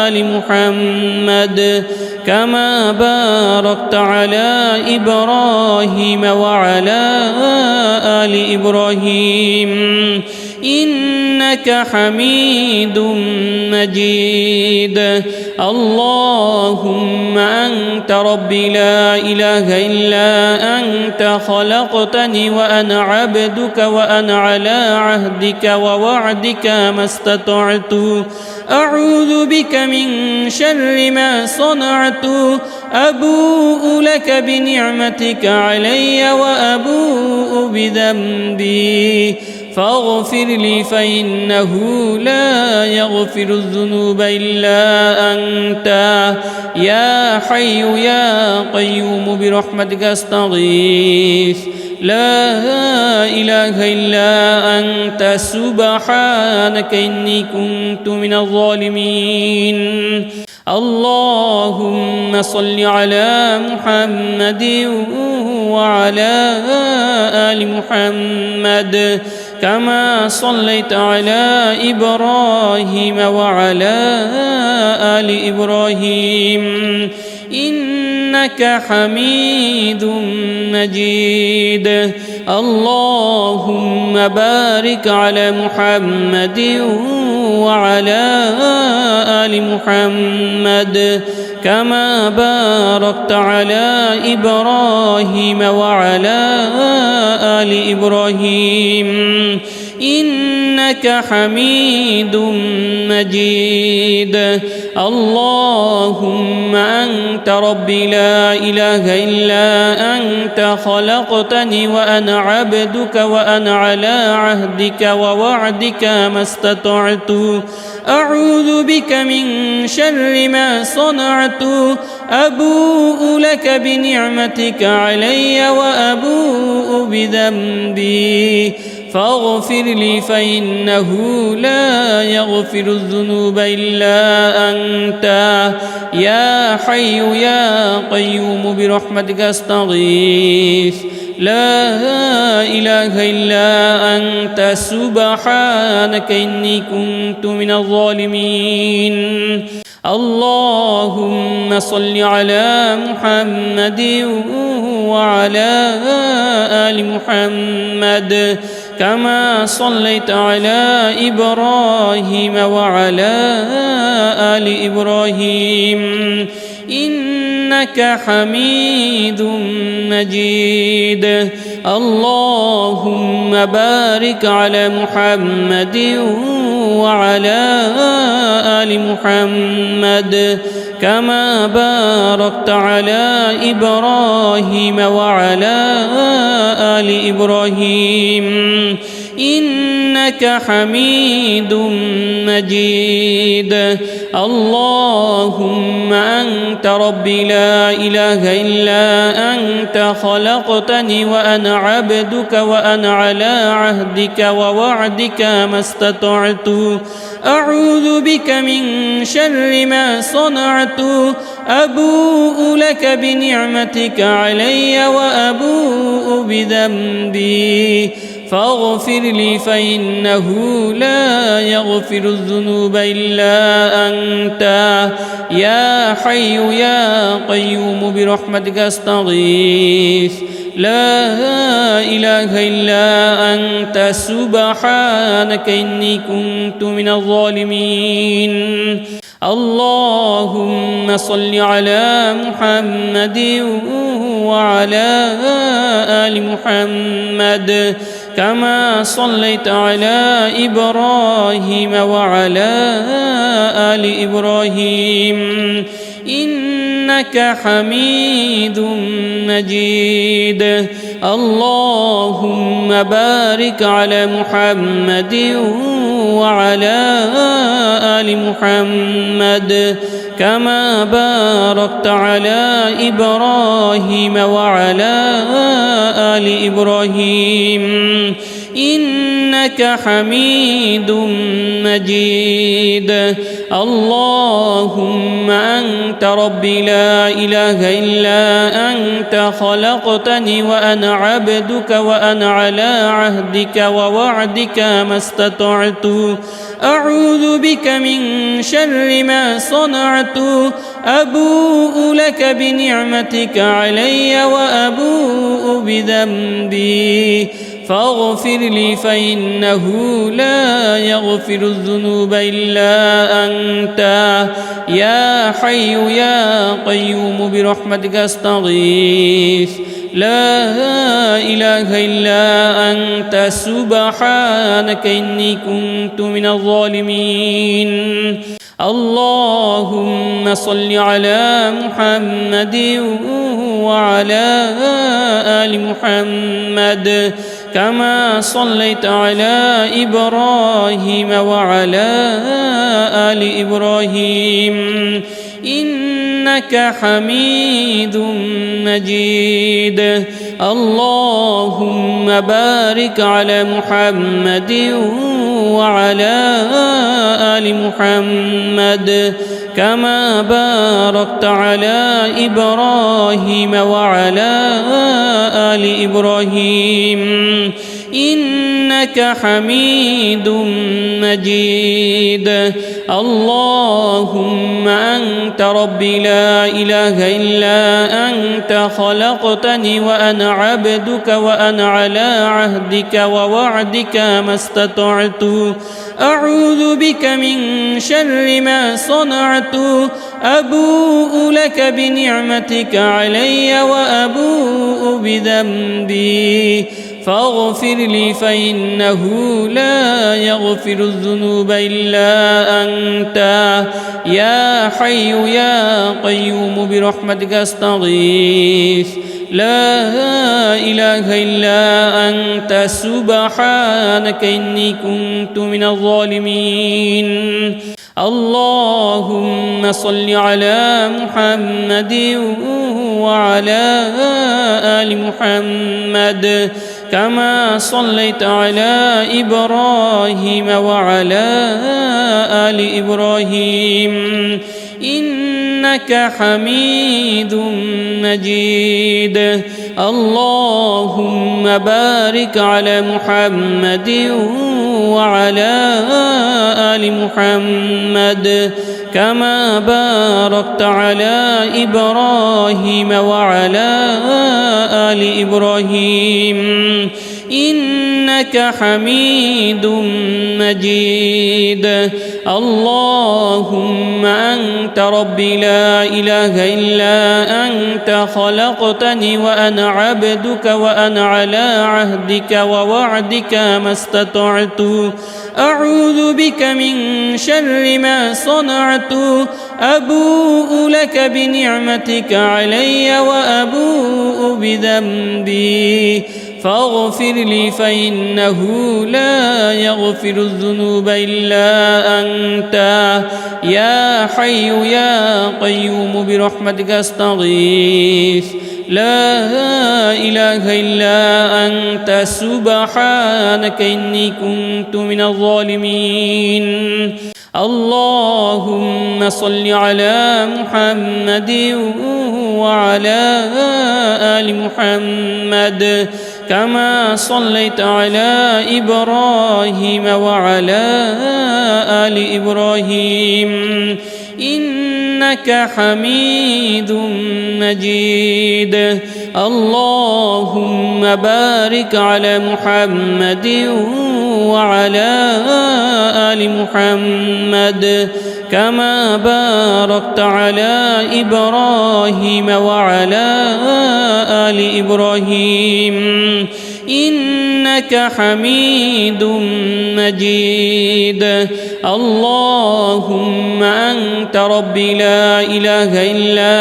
آل محمد كما باركت على إبراهيم وعلى آل إبراهيم إنك حميد مجيد اللهم أنت ربي لا إله إلا أنت خلقتني وأنا عبدك وأنا على عهدك ووعدك ما استطعت أعوذ بك من شر ما صنعت أبوء لك بنعمتك علي وأبوء بذنبي فاغفر لي فإنه لا يغفر الذنوب إلا أنت يا حي يا قيوم برحمتك أستغيث لا إله إلا أنت سبحانك إني كنت من الظالمين اللهم صل على محمد وعلى آل محمد كما صليت على إبراهيم وعلى آل إبراهيم إنك حميد مجيد اللهم بارك على محمد وعلى آل محمد كما باركت على إبراهيم وعلى آل إبراهيم إنك إنك حميد مجيد. اللهم أنت ربي لا إله إلا أنت خلقتني وأنا عبدك وأنا على عهدك ووعدك ما استطعت أعوذ بك من شر ما صنعت أبوء لك بنعمتك علي وأبوء بذنبي فاغفر لي فإنه لا يغفر الذنوب إلا أنت يا حي يا قيوم برحمتك أستغيث لا إله إلا أنت سبحانك إني كنت من الظالمين. اللهم صل على محمد وعلى آل محمد كما صليت على إبراهيم وعلى آل إبراهيم إنك حميد مجيد. اللهم بارك على محمد وعلى آل محمد كما باركت على إبراهيم وعلى آل إبراهيم إنك حميد مجيد. اللهم أنت ربي لا إله إلا أنت خلقتني وأنا عبدك وأنا على عهدك ووعدك ما استطعت أعوذ بك من شر ما صنعت أبوء لك بنعمتك علي وأبوء بذنبي فاغفر لي فإنه لا يغفر الذنوب إلا أنت يا حي يا قيوم برحمتك أستغيث لا إله إلا أنت سبحانك إني كنت من الظالمين. اللهم صل على محمد وعلى آل محمد كما صليت على إبراهيم وعلى آل إبراهيم إنك حميد مجيد. اللهم بارك على محمد وعلى آل محمد كما باركت على إبراهيم وعلى آل إبراهيم إنك حميد مجيد. اللهم أنت ربي لا إله إلا أنت خلقتني وأنا عبدك وأنا على عهدك ووعدك ما استطعت أعوذ بك من شر ما صنعت أبوء لك بنعمتك علي وأبوء بذنبي فاغفر لي فإنه لا يغفر الذنوب إلا أنت يا حي يا قيوم برحمتك أستغيث لا إله إلا أنت سبحانك إني كنت من الظالمين. اللهم صل على محمد وعلى آل محمد كما صليت على إبراهيم وعلى آل إبراهيم إنك حميد مجيد. اللهم بارك على محمد وعلى آل محمد كما باركت على إبراهيم وعلى آل إبراهيم إنك حميد مجيد. اللهم أنت ربي لا إله إلا أنت خلقتني وأنا عبدك وأنا على عهدك ووعدك ما استطعت أعوذ بك من شر ما صنعت أبوء لك بنعمتك علي وأبوء بذنبي فاغفر لي فإنه لا يغفر الذنوب إلا أنت يا حي يا قيوم برحمتك أستغيث لا إله إلا أنت سبحانك إني كنت من الظالمين اللهم صل على محمد وعلى آل محمد كما صليت على إبراهيم وعلى آل إبراهيم إنك حميد مجيد اللهم بارك على محمد وعلى آل محمد كما باركت على إبراهيم وعلى آل إبراهيم إنك حميد مجيد اللهم أنت ربي لا إله إلا أنت خلقتني وأنا عبدك وأنا على عهدك ووعدك ما استطعت أعوذ بك من شر ما صنعت أبوء لك بنعمتك علي وأبوء بذنبي فاغفر لي فإنه لا يغفر الذنوب إلا أنت يا حي يا قيوم برحمتك أستغيث لا إله إلا أنت سبحانك إني كنت من الظالمين اللهم صل على محمد وعلى آل محمد كما صليت على إبراهيم وعلى آل إبراهيم إنك حميد مجيد اللهم بارك على محمد وعلى آل محمد كما باركت على إبراهيم وعلى آل إبراهيم إنك حميد مجيد اللهم أنت ربي لا إله إلا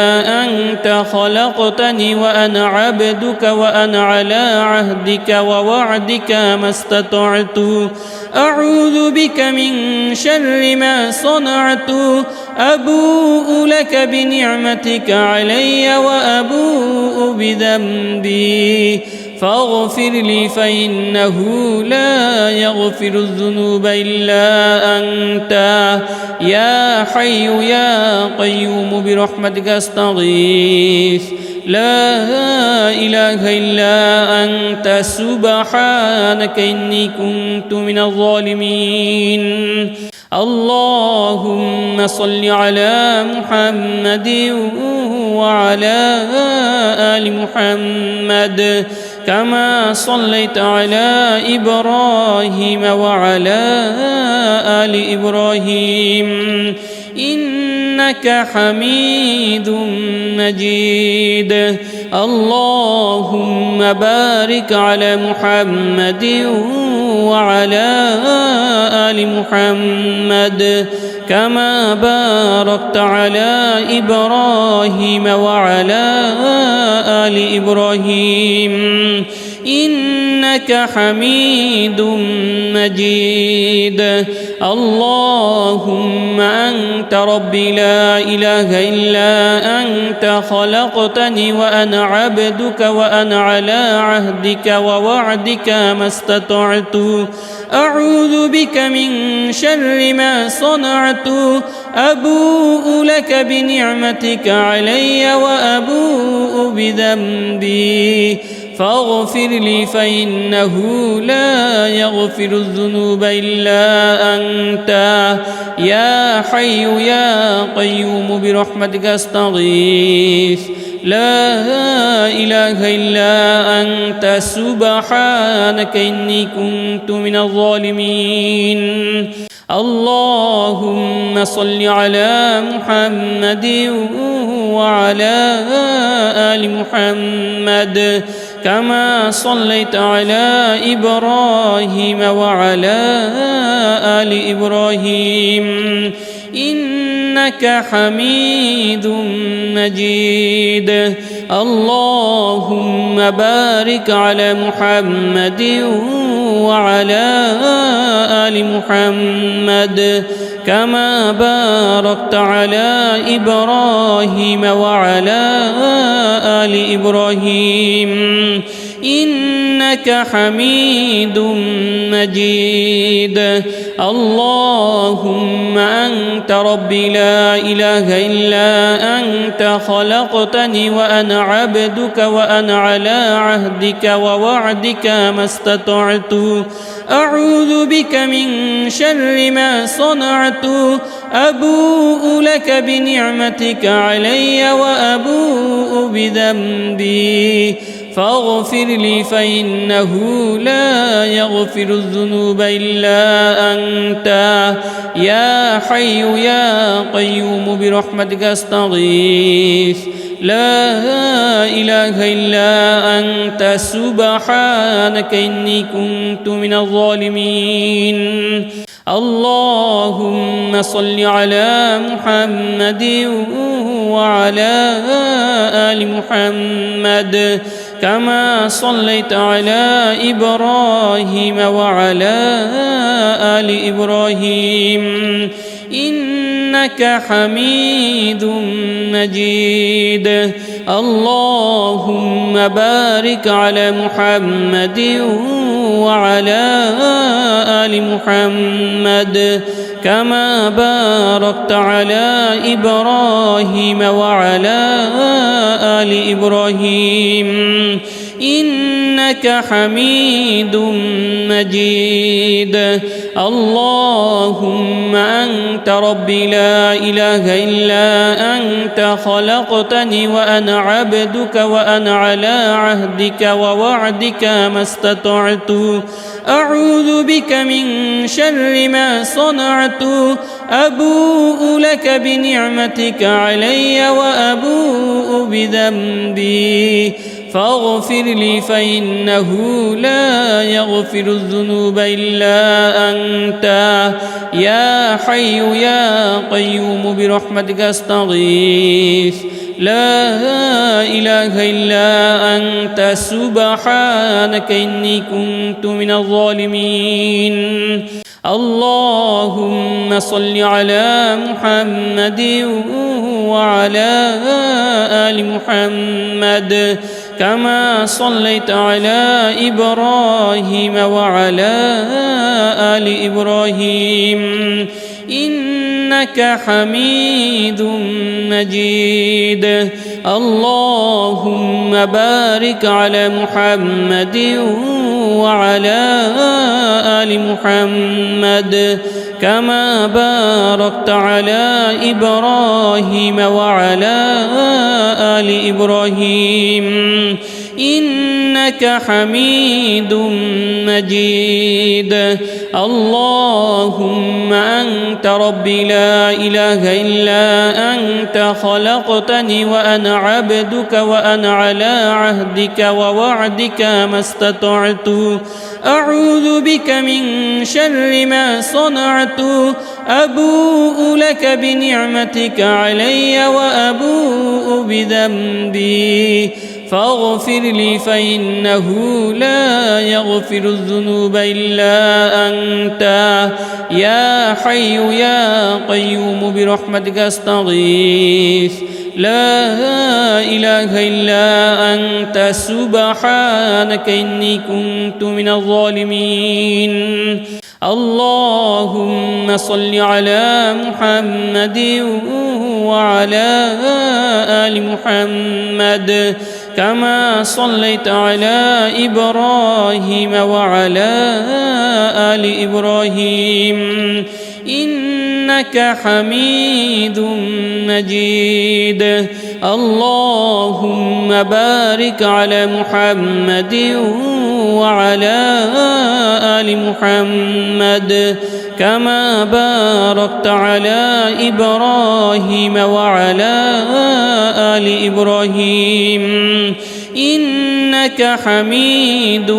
أنت خلقتني وأنا عبدك وأنا على عهدك ووعدك ما استطعت أعوذ بك من شر ما صنعت أبوء لك بنعمتك علي وأبوء بذنبي فاغفر لي فإنه لا يغفر الذنوب إلا أنت يا حي يا قيوم برحمتك أستغيث لا إله إلا أنت سبحانك إني كنت من الظالمين اللهم صل على محمد وعلى آل محمد كما صليت على إبراهيم وعلى آل إبراهيم إنك حميد مجيد اللهم بارك على محمد وعلى آل محمد كما باركت على إبراهيم وعلى آل إبراهيم إنك حميد مجيد اللهم أنت ربي لا إله إلا أنت خلقتني وأنا عبدك وأنا على عهدك ووعدك ما استطعت أعوذ بك من شر ما صنعت أبوء لك بنعمتك علي وأبوء بذنبي فاغفر لي فإنه لا يغفر الذنوب إلا أنت يا حي يا قيوم برحمتك أستغيث لا إله إلا أنت سبحانك إني كنت من الظالمين اللهم صل على محمد وعلى آل محمد كما صليت على إبراهيم وعلى آل إبراهيم إنك حميد مجيد. اللهم بارك على محمد وعلى آل محمد كما باركت على إبراهيم وعلى آل إبراهيم إنك حميد مجيد. اللهم أنت ربي لا إله إلا أنت خلقتني وأنا عبدك وأنا على عهدك ووعدك ما استطعت أعوذ بك من شر ما صنعت أبوء لك بنعمتك علي وأبوء بذنبي فاغفر لي فإنه لا يغفر الذنوب إلا أنت يا حي يا قيوم برحمتك أستغيث لا إله إلا أنت سبحانك إني كنت من الظالمين. اللهم صل على محمد وعلى آل محمد كما صليت على إبراهيم وعلى آل إبراهيم إنك حميد مجيد. اللهم بارك على محمد وعلى آل محمد كما باركت على إبراهيم وعلى آل إبراهيم إنك حميد مجيد. اللهم أنت ربي لا إله إلا أنت خلقتني وأنا عبدك وأنا على عهدك ووعدك ما استطعت أعوذ بك من شر ما صنعت أبوء لك بنعمتك علي وأبوء بذنبي فاغفر لي فإنه لا يغفر الذنوب إلا أنت يا حي يا قيوم برحمتك أستغيث لا إله إلا أنت سبحانك إني كنت من الظالمين. اللهم صل على محمد وعلى آل محمد كما صليت على إبراهيم وعلى آل إبراهيم إنك حميد مجيد. اللهم بارك على محمد وعلى آل محمد كما باركت على إبراهيم وعلى آل إبراهيم إنك حميد مجيد. اللهم أنت ربي لا إله إلا أنت خلقتني وأنا عبدك وأنا على عهدك ووعدك ما استطعت أعوذ بك من شر ما صنعت أبوء لك بنعمتك علي وأبوء بذنبي فاغفر لي فإنه لا يغفر الذنوب إلا أنت يا حي يا قيوم برحمتك أستغيث لا إله إلا أنت سبحانك إني كنت من الظالمين. اللهم صل على محمد وعلى آل محمد كما صليت على إبراهيم وعلى آل إبراهيم إنك حميد مجيد. اللهم بارك على محمد وعلى آل محمد كما باركت على إبراهيم وعلى آل إبراهيم إنك حميد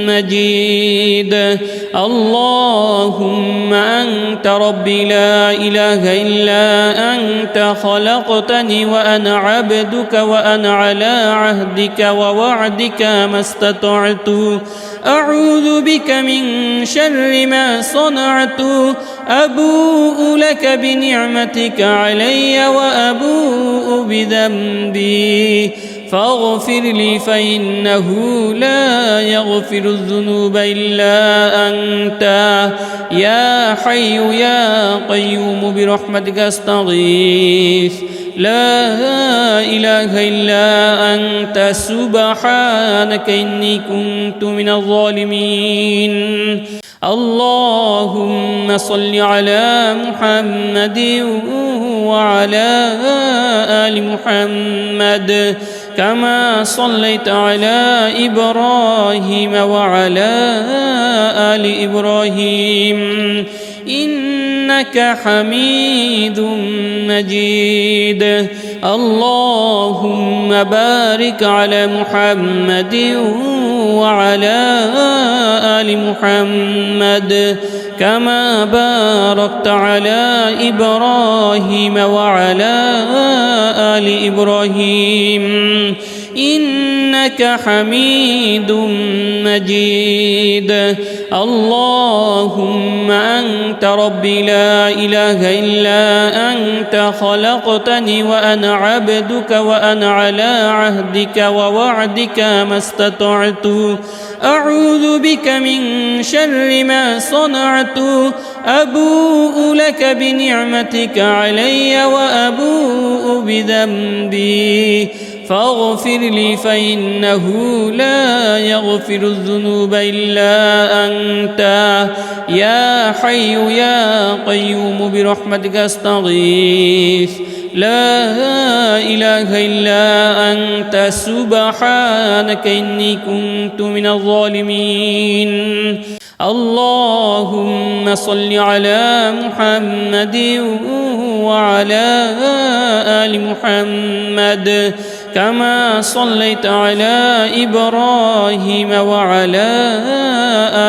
مجيد. اللهم أنت ربي لا إله إلا أنت خلقتني وأنا عبدك وأنا على عهدك ووعدك ما استطعت أعوذ بك من شر ما صنعت أبوء لك بنعمتك علي وأبوء بذنبي فاغفر لي فإنه لا يغفر الذنوب إلا أنت يا حي يا قيوم برحمتك أستغيث لا إله إلا أنت سبحانك إني كنت من الظالمين. اللهم صل على محمد وعلى آل محمد كما صليت على إبراهيم وعلى آل إبراهيم إنك حميد مجيد. اللهم بارك على محمد وعلى آل محمد كما باركت على إبراهيم وعلى آل إبراهيم إنك حميد مجيد. اللهم أنت ربي لا إله إلا أنت خلقتني وأنا عبدك وأنا على عهدك ووعدك ما استطعت أعوذ بك من شر ما صنعت أبوء لك بنعمتك علي وأبوء بذنبي فاغفر لي فإنه لا يغفر الذنوب إلا أنت يا حي يا قيوم برحمتك أستغيث لا إله إلا أنت سبحانك إني كنت من الظالمين. اللهم صل على محمد وعلى آل محمد كما صليت على إبراهيم وعلى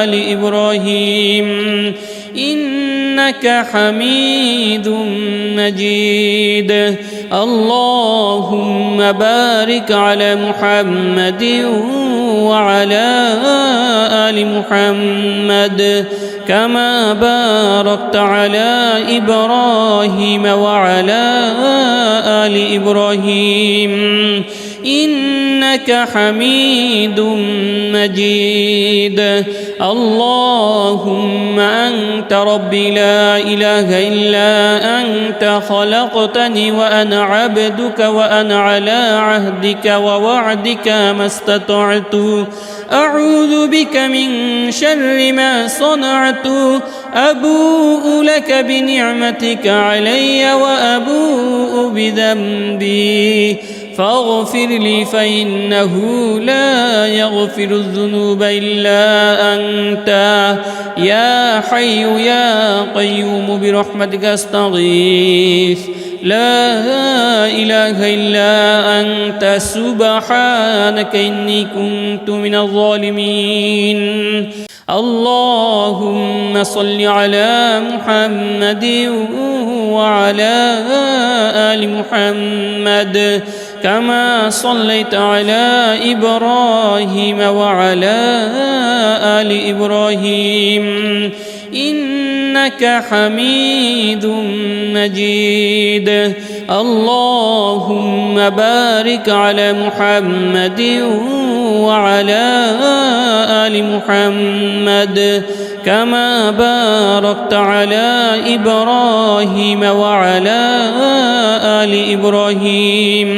آل إبراهيم إنك حميد مجيد. اللهم بارك على محمد وعلى آل محمد كما باركت على إبراهيم وعلى آل إبراهيم إنك حميد مجيد. اللهم أنت ربي لا إله إلا أنت خلقتني وأنا عبدك وأنا على عهدك ووعدك ما استطعت أعوذ بك من شر ما صنعت أبوء لك بنعمتك علي وأبوء بذنبي فاغفر لي فإنه لا يغفر الذنوب إلا أنت يا حي يا قيوم برحمتك أستغيث لا إله إلا أنت سبحانك إني كنت من الظالمين. اللهم صل على محمد وعلى آل محمد كما صليت على إبراهيم وعلى آل إبراهيم إنك حميد مجيد. اللهم بارك على محمد وعلى آل محمد كما باركت على إبراهيم وعلى آل إبراهيم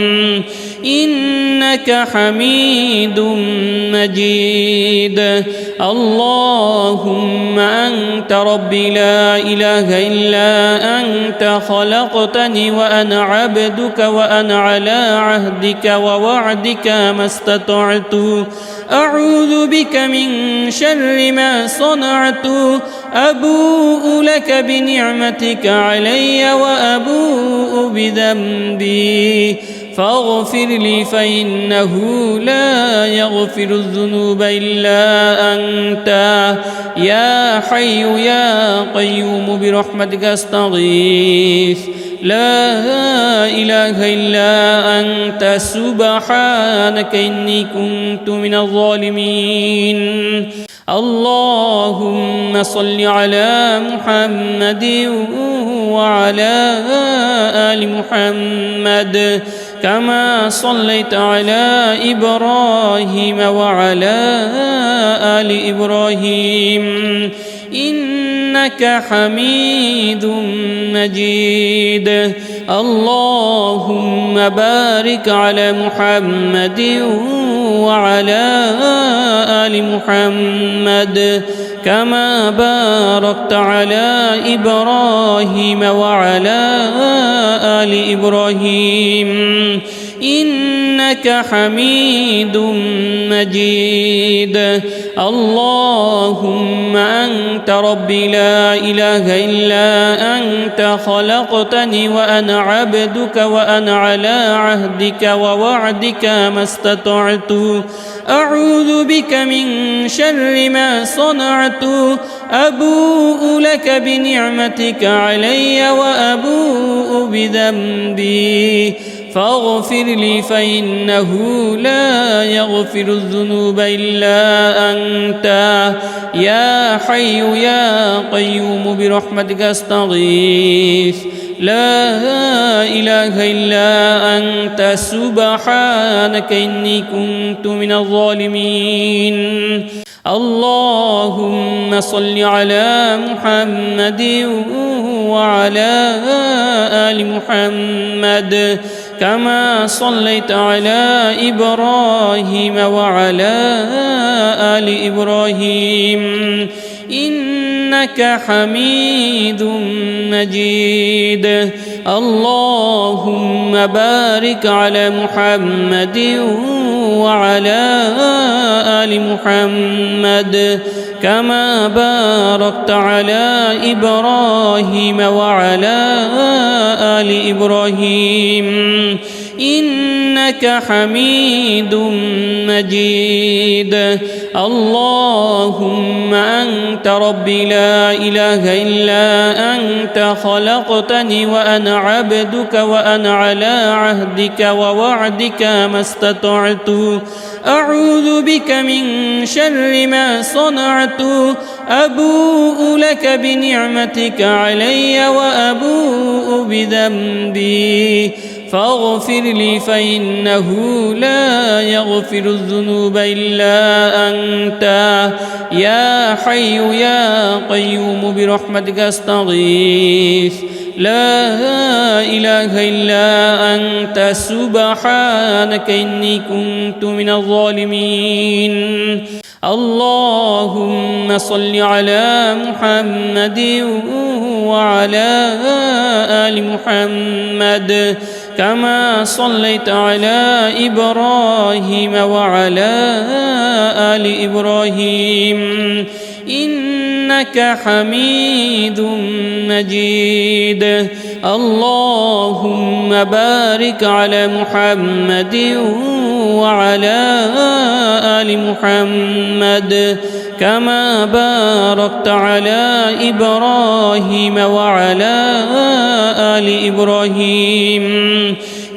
إنك حميد مجيد. اللهم أنت ربي لا إله إلا أنت خلقتني وأنا عبدك وأنا على عهدك ووعدك ما استطعت أعوذ بك من شر ما صنعت أبوء لك بنعمتك علي وأبوء بذنبي فاغفر لي فإنه لا يغفر الذنوب إلا أنت يا حي يا قيوم برحمتك أستغيث لا إله إلا أنت سبحانك إني كنت من الظالمين اللهم صل على محمد وعلى آل محمد كما صليت على إبراهيم وعلى آل إبراهيم إنك حميد مجيد اللهم بارك على محمد وعلى آل محمد كما باركت على إبراهيم وعلى آل إبراهيم إنك حميد مجيد اللهم أنت ربي لا إله إلا أنت خلقتني وأنا عبدك وأنا على عهدك ووعدك ما استطعت أعوذ بك من شر ما صنعت أبوء لك بنعمتك علي وأبوء بذنبي فاغفر لي فإنه لا يغفر الذنوب إلا أنت يا حي يا قيوم برحمتك أستغيث لا إله إلا أنت سبحانك إني كنت من الظالمين اللهم صل على محمد وعلى آل محمد كما صليت على إبراهيم وعلى آل إبراهيم إنك حميد مجيد اللهم بارك على محمد وعلى آل محمد كما باركت على إبراهيم وعلى آل إبراهيم إنك حميد مجيد اللهم أنت ربي لا إله إلا أنت خلقتني وأنا عبدك وأنا على عهدك ووعدك ما استطعت أعوذ بك من شر ما صنعت أبوء لك بنعمتك علي وأبوء بذنبي فاغفر لي فإنه لا يغفر الذنوب إلا أنت يا حي يا قيوم برحمتك أستغيث لا إله إلا أنت سبحانك إني كنت من الظالمين اللهم صل على محمد وعلى آل محمد كما صليت على إبراهيم وعلى آل إبراهيم إنك حميد مجيد اللهم بارك على محمد وعلى آل محمد كما باركت على إبراهيم وعلى آل إبراهيم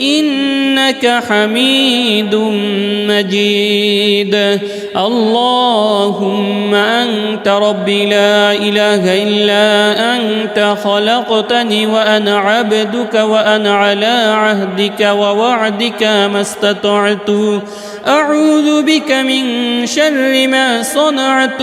إنك حميد مجيد اللهم أنت ربي لا إله إلا أنت خلقتني وأنا عبدك وأنا على عهدك ووعدك ما استطعت أعوذ بك من شر ما صنعت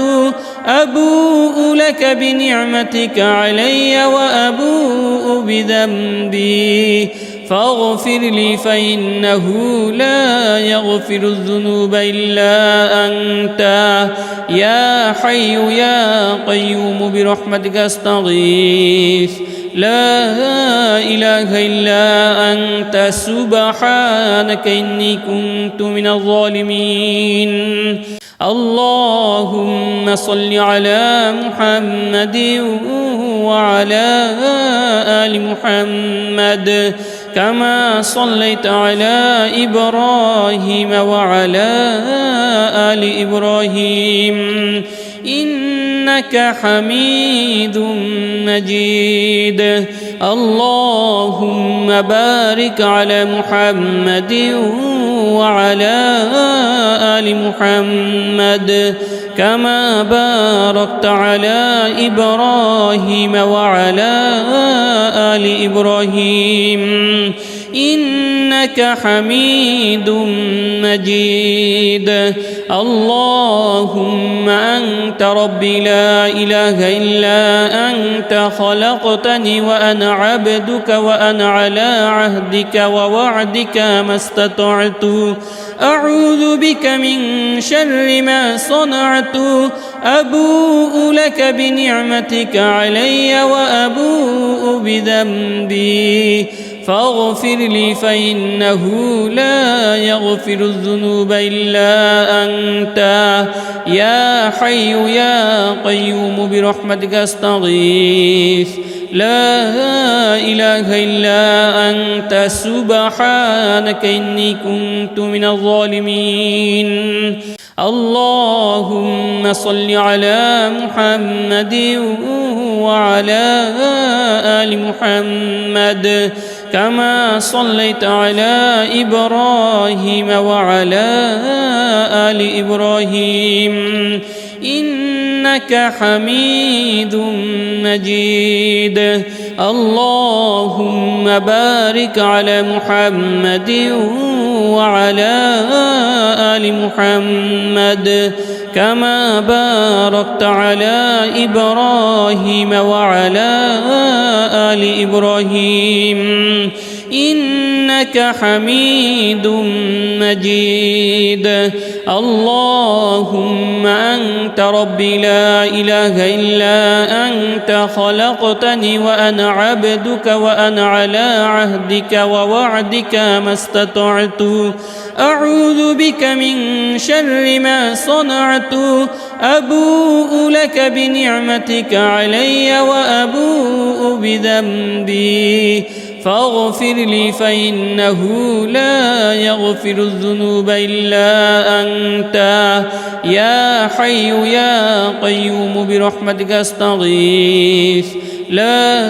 أبوء لك بنعمتك علي وأبوء بذنبي فاغفر لي فإنه لا يغفر الذنوب إلا أنت يا حي يا قيوم برحمتك أستغيث لا إله إلا أنت سبحانك إني كنت من الظالمين اللهم صل على محمد وعلى آل محمد كما صليت على إبراهيم وعلى آل إبراهيم إنك حميد مجيد اللهم بارك على محمد وعلى آل محمد كما باركت على إبراهيم وعلى آل إبراهيم إنك حميد مجيد اللهم أنت ربي لا إله إلا أنت خلقتني وأنا عبدك وأنا على عهدك ووعدك ما استطعت أعوذ بك من شر ما صنعت أبوء لك بنعمتك علي وأبوء بذنبي فاغفر لي فإنه لا يغفر الذنوب إلا أنت يا حي يا قيوم برحمتك أستغيث لا إله إلا أنت سبحانك إني كنت من الظالمين اللهم صل على محمد وعلى آل محمد كما صليت على إبراهيم وعلى آل إبراهيم إنك حميد مجيد اللهم بارك على محمد وعلى آل محمد كما باركت على إبراهيم وعلى آل إبراهيم إنك حميد مجيد اللهم أنت ربي لا إله إلا أنت خلقتني وأنا عبدك وأنا على عهدك ووعدك ما استطعت أعوذ بك من شر ما صنعت أبوء لك بنعمتك علي وأبوء بذنبي فاغفر لي فإنه لا يغفر الذنوب إلا أنت يا حي يا قيوم برحمتك أستغيث لا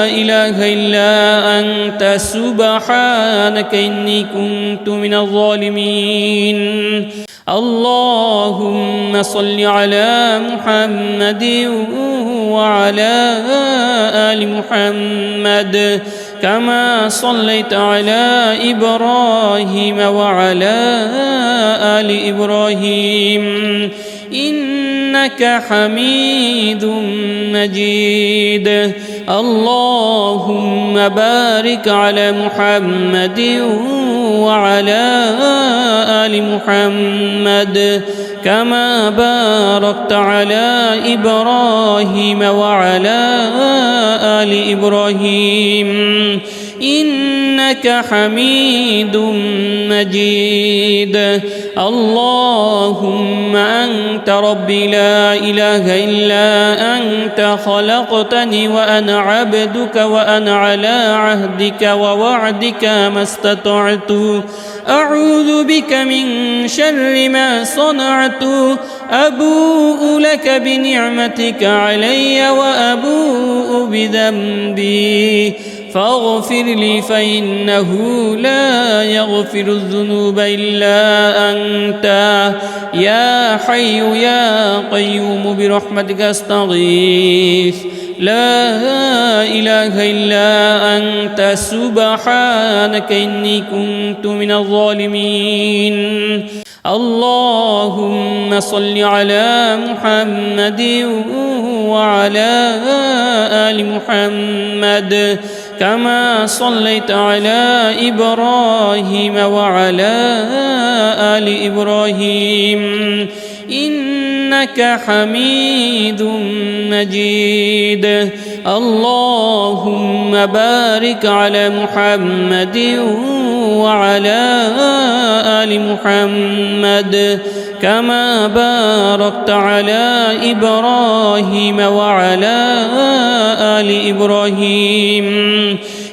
إله إلا أنت سبحانك إني كنت من الظالمين اللهم صل على محمد وعلى آل محمد كما صليت على إبراهيم وعلى آل إبراهيم إنك حميد مجيد اللهم بارك على محمد وعلى آل محمد كما باركت على إبراهيم وعلى آل إبراهيم إنك حميد مجيد اللهم أنت ربي لا إله إلا أنت خلقتني وأنا عبدك وأنا على عهدك ووعدك ما استطعت أعوذ بك من شر ما صنعت أبوء لك بنعمتك علي وأبوء بذنبي فاغفر لي فإنه لا يغفر الذنوب إلا أنت يا حي يا قيوم برحمتك أستغيث لا إله إلا أنت سبحانك إني كنت من الظالمين اللهم صل على محمد وعلى آل محمد كما صليت على إبراهيم وعلى آل إبراهيم إنك حميد مجيد اللهم بارك على محمد وعلى آل محمد كما باركت على إبراهيم وعلى آل إبراهيم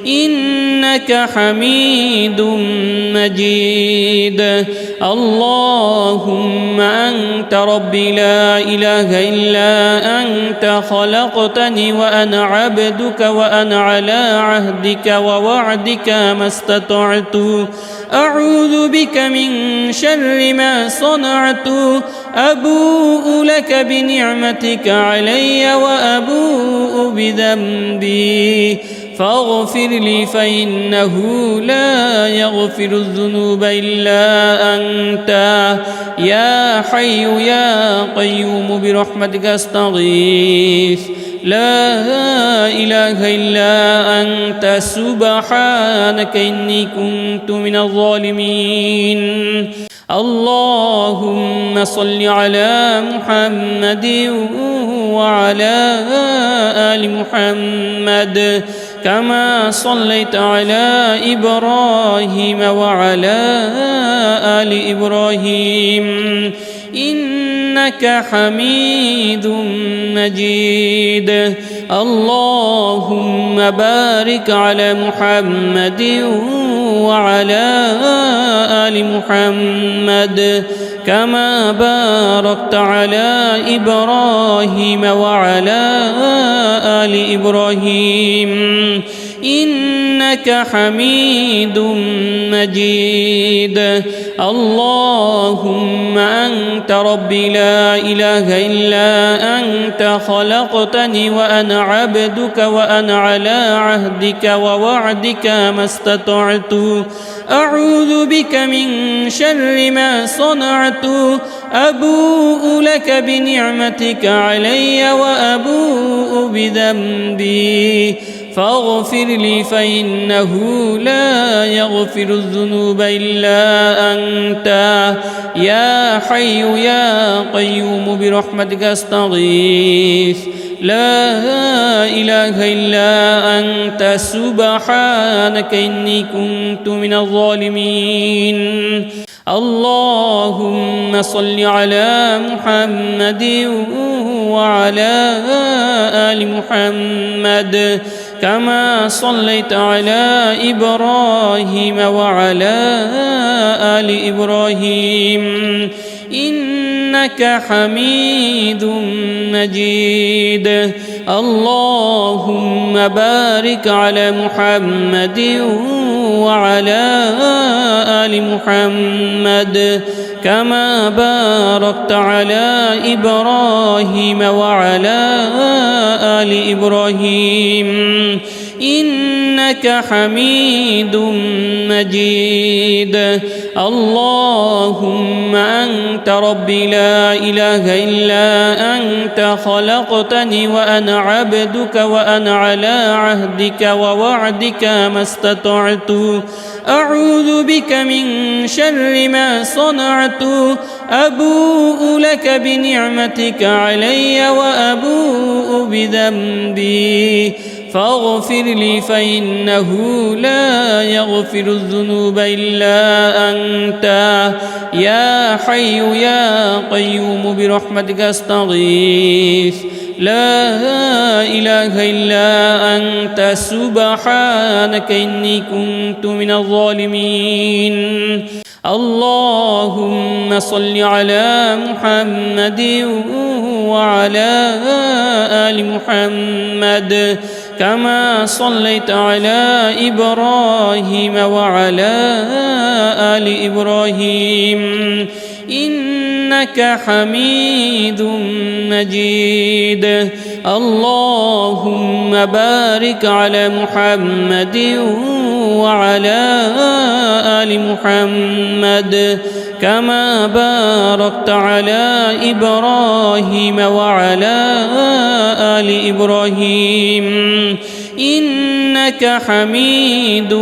إنك حميد مجيد. اللهم أنت ربي لا إله إلا أنت خلقتني وأنا عبدك وأنا على عهدك ووعدك ما استطعت أعوذ بك من شر ما صنعت أبوء لك بنعمتك علي وأبوء بذنبي فاغفر لي فإنه لا يغفر الذنوب إلا أنت يا حي يا قيوم برحمتك أستغيث لا إله إلا أنت سبحانك إني كنت من الظالمين. اللهم صل على محمد وعلى آل محمد كما صليت على إبراهيم وعلى آل إبراهيم إنك حميد مجيد. اللهم بارك على محمد وعلى آل محمد كما باركت على إبراهيم وعلى آل إبراهيم إنك حميد مجيد. اللهم أنت ربي لا إله إلا أنت خلقتني وأنا عبدك وأنا على عهدك ووعدك ما استطعت أعوذ بك من شر ما صنعت أبوء لك بنعمتك علي وأبوء بذنبي فاغفر لي فإنه لا يغفر الذنوب إلا أنت يا حي يا قيوم برحمتك أستغيث لا إله إلا أنت سبحانك إني كنت من الظالمين. اللهم صل على محمد وعلى آل محمد كما صليت على إبراهيم وعلى آل إبراهيم إنك حميد مجيد. اللهم بارك على محمد وعلى آل محمد كما باركت على إبراهيم وعلى آل إبراهيم إنك حميد مجيد. اللهم أنت ربي لا إله إلا أنت خلقتني وأنا عبدك وأنا على عهدك ووعدك ما استطعت أعوذ بك من شر ما صنعت أبوء لك بنعمتك علي وأبوء بذنبي فاغفر لي فإنه لا يغفر الذنوب إلا أنت يا حي يا قيوم برحمتك أستغيث لا إله إلا أنت سبحانك إني كنت من الظالمين. اللهم صل على محمد وعلى آل محمد كما صليت على إبراهيم وعلى آل إبراهيم إنك حميد مجيد. اللهم بارك على محمد وعلى آل محمد كما باركت على إبراهيم وعلى آل إبراهيم إنك حميد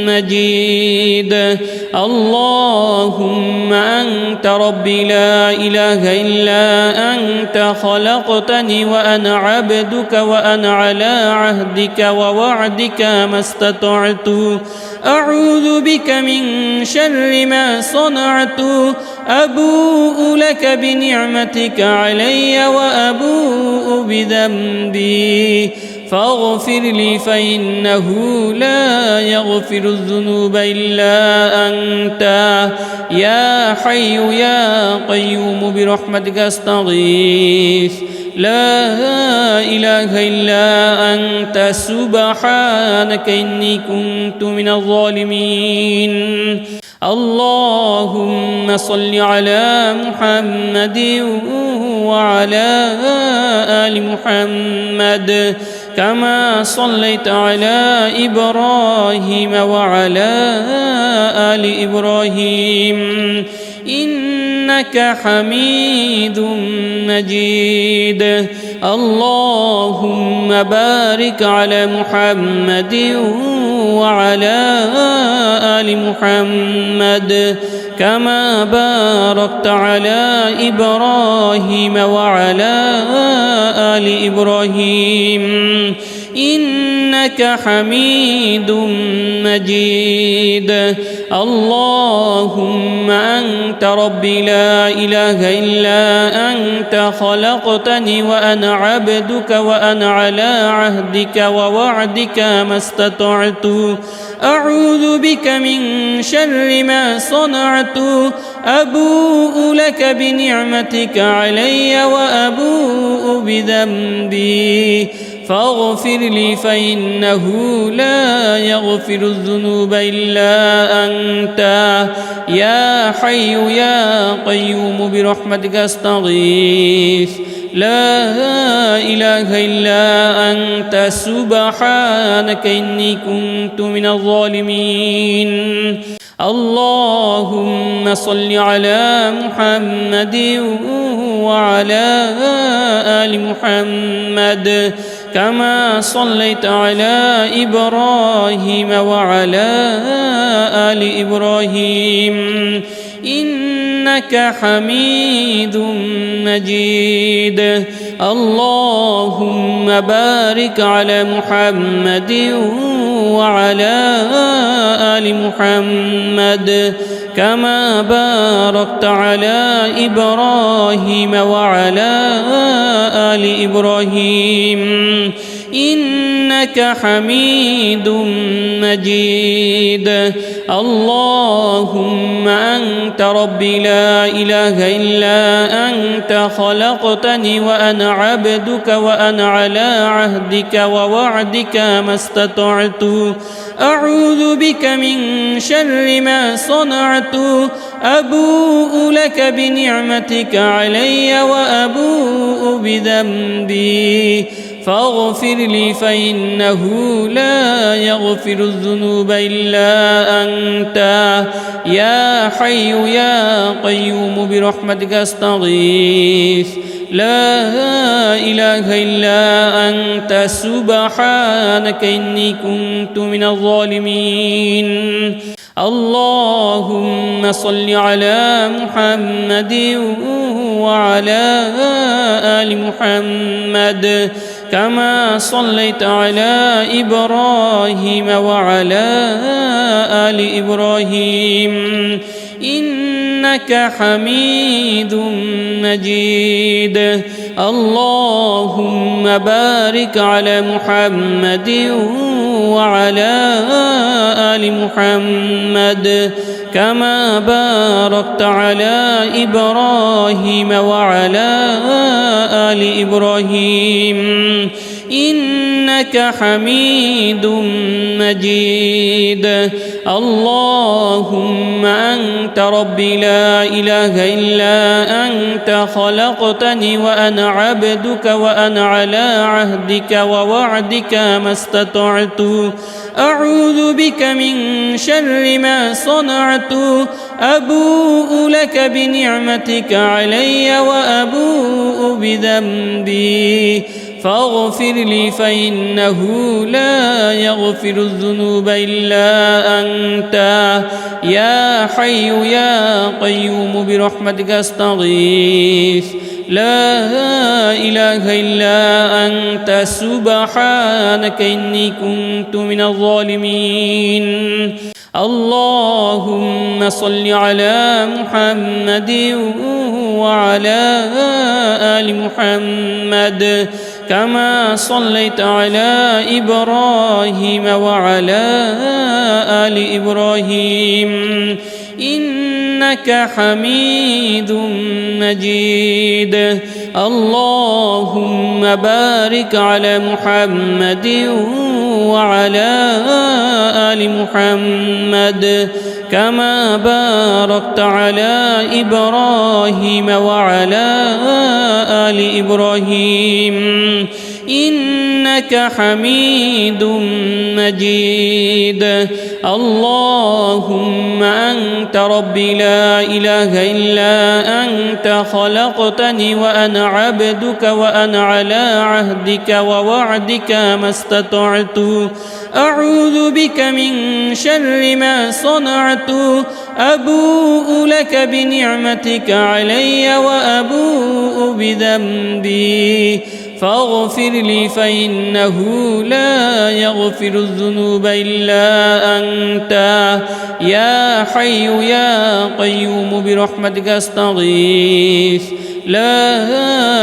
مجيد. اللهم أنت ربي لا إله إلا أنت خلقتني وأنا عبدك وأنا على عهدك ووعدك ما استطعت أعوذ بك من شر ما صنعت أبوء لك بنعمتك علي وأبوء بذنبي فاغفر لي فإنه لا يغفر الذنوب إلا أنت يا حي يا قيوم برحمتك أستغيث لا إله إلا أنت سبحانك إني كنت من الظالمين اللهم صل على محمد وعلى آل محمد كما صليت على إبراهيم وعلى آل إبراهيم إنك حميد مجيد اللهم بارك على محمد وعلى آل محمد كما باركت على إبراهيم وعلى آل إبراهيم إنك حميد مجيد اللهم أنت ربي لا إله إلا أنت خلقتني وأنا عبدك وأنا على عهدك ووعدك ما استطعت أعوذ بك من شر ما صنعت أبوء لك بنعمتك علي وأبوء بذنبي فاغفر لي فإنه لا يغفر الذنوب إلا أنت يا حي يا قيوم برحمتك أستغيث لا إله إلا أنت سبحانك إني كنت من الظالمين اللهم صل على محمد وعلى آل محمد كما صليت على إبراهيم وعلى آل إبراهيم إنك حميد مجيد اللهم بارك على محمد وعلى آل محمد كما باركت على إبراهيم وعلى آل إبراهيم إنك حميد مجيد اللهم أنت ربي لا إله إلا أنت خلقتني وأنا عبدك وأنا على عهدك ووعدك ما استطعت أعوذ بك من شر ما صنعت أبوء لك بنعمتك علي وأبوء بذنبي فاغفر لي فإنه لا يغفر الذنوب إلا أنت يا حي يا قيوم برحمتك أستغيث لا إله إلا أنت سبحانك إني كنت من الظالمين اللهم صل على محمد وعلى آل محمد كما صليت على إبراهيم وعلى آل إبراهيم إنك حميد مجيد اللهم بارك على محمد وعلى آل محمد كما باركت على إبراهيم وعلى آل إبراهيم إنك حميد مجيد اللهم أنت ربي لا إله إلا أنت خلقتني وأنا عبدك وأنا على عهدك ووعدك ما استطعت أعوذ بك من شر ما صنعت أبوء لك بنعمتك علي وأبوء بذنبي فاغفر لي فإنه لا يغفر الذنوب إلا أنت يا حي يا قيوم برحمتك أستغيث لا إله إلا أنت سبحانك إني كنت من الظالمين اللهم صل على محمد وعلى آل محمد كما صليت على إبراهيم وعلى آل إبراهيم إنك حميد مجيد اللهم بارك على محمد وعلى آل محمد كما باركت على إبراهيم وعلى آل إبراهيم إنك حميد مجيد اللهم أنت ربي لا إله إلا أنت خلقتني وأنا عبدك وأنا على عهدك ووعدك ما استطعت أعوذ بك من شر ما صنعت أبوء لك بنعمتك علي وأبوء بذنبي فاغفر لي فإنه لا يغفر الذنوب إلا أنت يا حي يا قيوم برحمتك أستغيث لا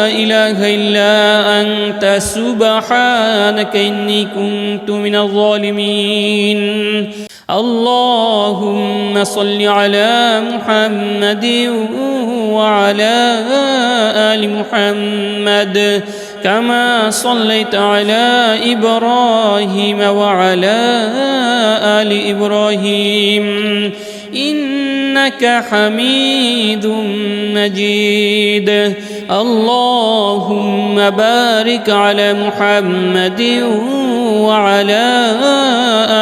إله إلا أنت سبحانك إني كنت من الظالمين اللهم صل على محمد وعلى آل محمد كما صليت على إبراهيم وعلى آل إبراهيم إنك حميد مجيد اللهم بارك على محمد وعلى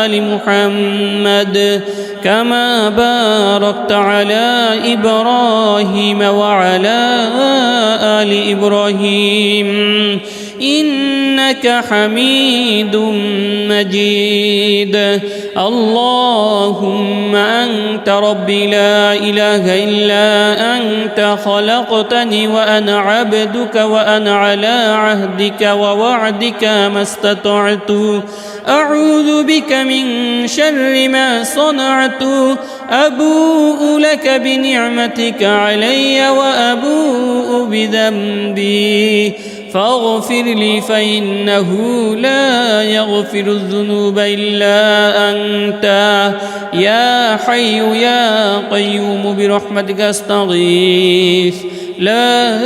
آل محمد كما باركت على إبراهيم وعلى آل إبراهيم إنك حميد مجيد اللهم أنت ربي لا إله إلا أنت خلقتني وأنا عبدك وأنا على عهدك ووعدك ما استطعت أعوذ بك من شر ما صنعت أبوء لك بنعمتك علي وأبوء بذنبي فاغفر لي فإنه لا يغفر الذنوب إلا أنت يا حي يا قيوم برحمتك أستغيث لا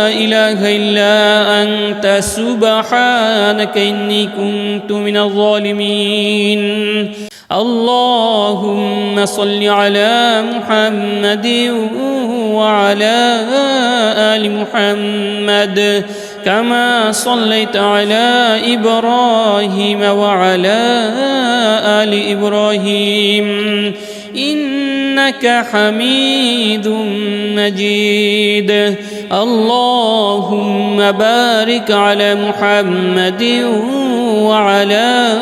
إله إلا أنت سبحانك إني كنت من الظالمين اللهم صل على محمد وعلى آل محمد كما صليت على إبراهيم وعلى آل إبراهيم إنك حميد مجيد اللهم بارك على محمد وعلى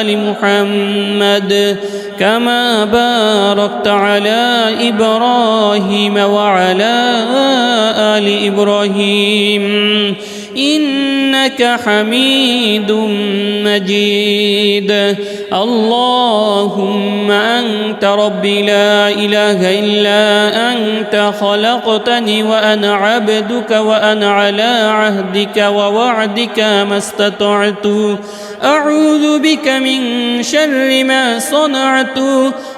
آل محمد كما باركت على إبراهيم وعلى آل إبراهيم إنك حميد مجيد اللهم أنت ربي لا إله إلا أنت خلقتني وأنا عبدك وأنا على عهدك ووعدك ما استطعت أعوذ بك من شر ما صنعت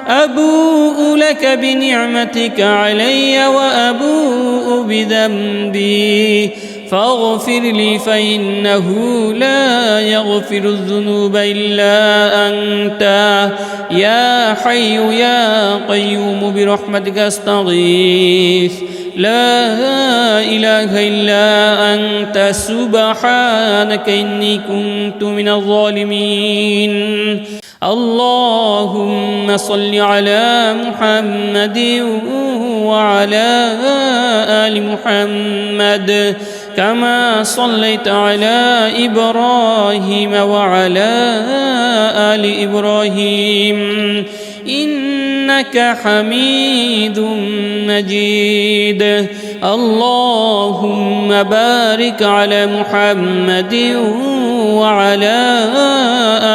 أبوء لك بنعمتك علي وأبوء بذنبي فاغفر لي فإنه لا يغفر الذنوب إلا أنت يا حي يا قيوم برحمتك أستغيث لا إله إلا أنت سبحانك إني كنت من الظالمين اللهم صل على محمد وعلى آل محمد كما صليت على إبراهيم وعلى آل إبراهيم إنك حميد مجيد اللهم بارك على محمد وعلى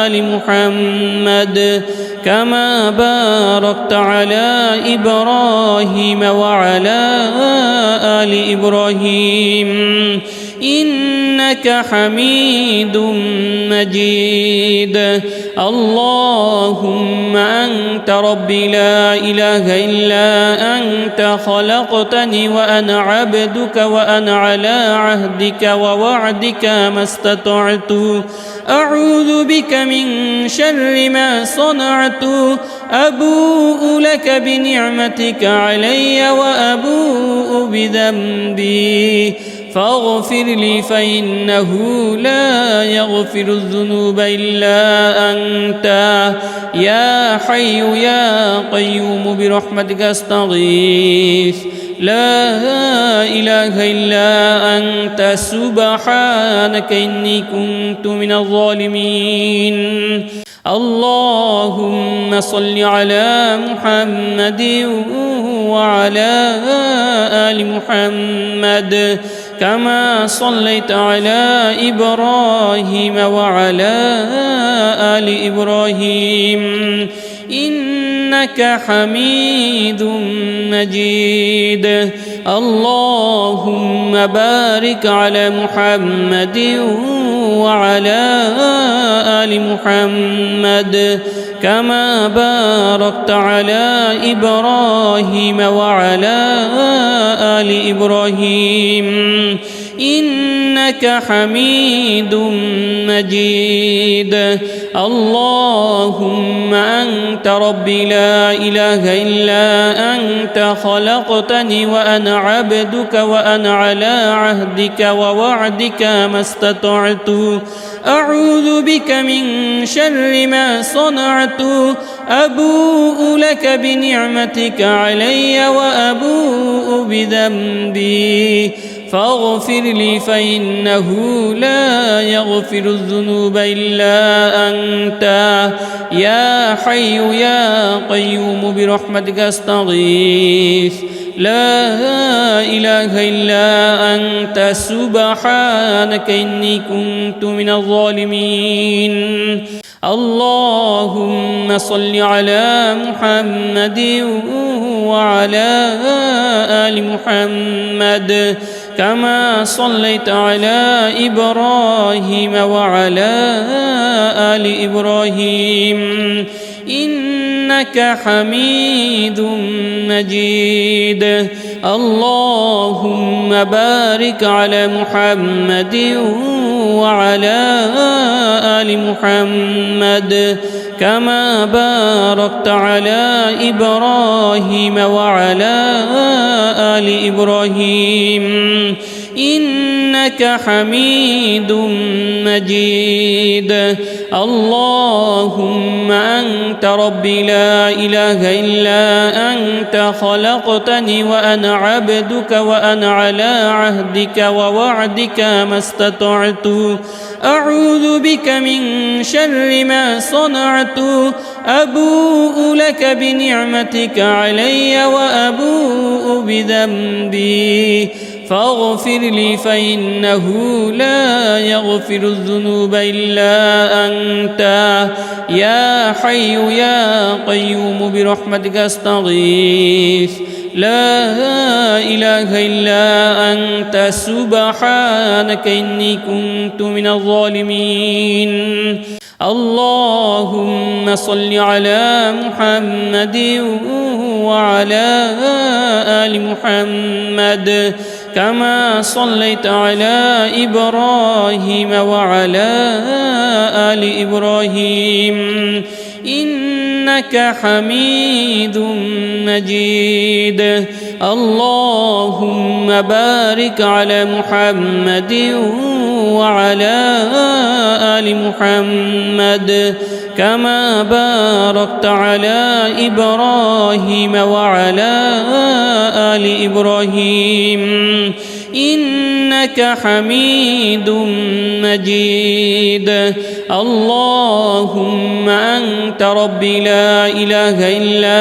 آل محمد كما باركت على إبراهيم وعلى آل إبراهيم إنك حميد مجيد. اللهم أنت ربي لا إله إلا أنت خلقتني وأنا عبدك وأنا على عهدك ووعدك ما استطعت أعوذ بك من شر ما صنعت أبوء لك بنعمتك علي وأبوء بذنبي فاغفر لي فإنه لا يغفر الذنوب إلا أنت يا حي يا قيوم برحمتك أستغيث لا إله إلا أنت سبحانك إني كنت من الظالمين. اللهم صل على محمد وعلى آل محمد كما صليت على إبراهيم وعلى آل إبراهيم إنك حميد مجيد. اللهم بارك على محمد وعلى آل محمد كما باركت على إبراهيم وعلى آل إبراهيم إنك حميد مجيد. اللهم أنت ربي لا إله إلا أنت خلقتني وأنا عبدك وأنا على عهدك ووعدك ما استطعت أعوذ بك من شر ما صنعت أبوء لك بنعمتك علي وأبوء بذنبي فاغفر لي فإنه لا يغفر الذنوب إلا أنت يا حي يا قيوم برحمتك أستغيث لا إله إلا أنت سبحانك إني كنت من الظالمين. اللهم صل على محمد وعلى آل محمد كما صليت على إبراهيم وعلى آل إبراهيم إنك حميد مجيد. اللهم بارك على محمد وعلى آل محمد كما باركت على إبراهيم وعلى آل إبراهيم إنك حميد مجيد. اللهم أنت ربي لا إله إلا أنت خلقتني وأنا عبدك وأنا على عهدك ووعدك ما استطعت أعوذ بك من شر ما صنعت أبوء لك بنعمتك علي وأبوء بذنبي فاغفر لي فإنه لا يغفر الذنوب إلا أنت يا حي يا قيوم برحمتك أستغيث لا إله إلا أنت سبحانك إني كنت من الظالمين. اللهم صل على محمد وعلى آل محمد كما صليت على إبراهيم وعلى آل إبراهيم إنك حميد مجيد. اللهم بارك على محمد وعلى آل محمد كما باركت على إبراهيم وعلى آل إبراهيم إنك إنك حميد مجيد. اللهم أنت ربي لا إله إلا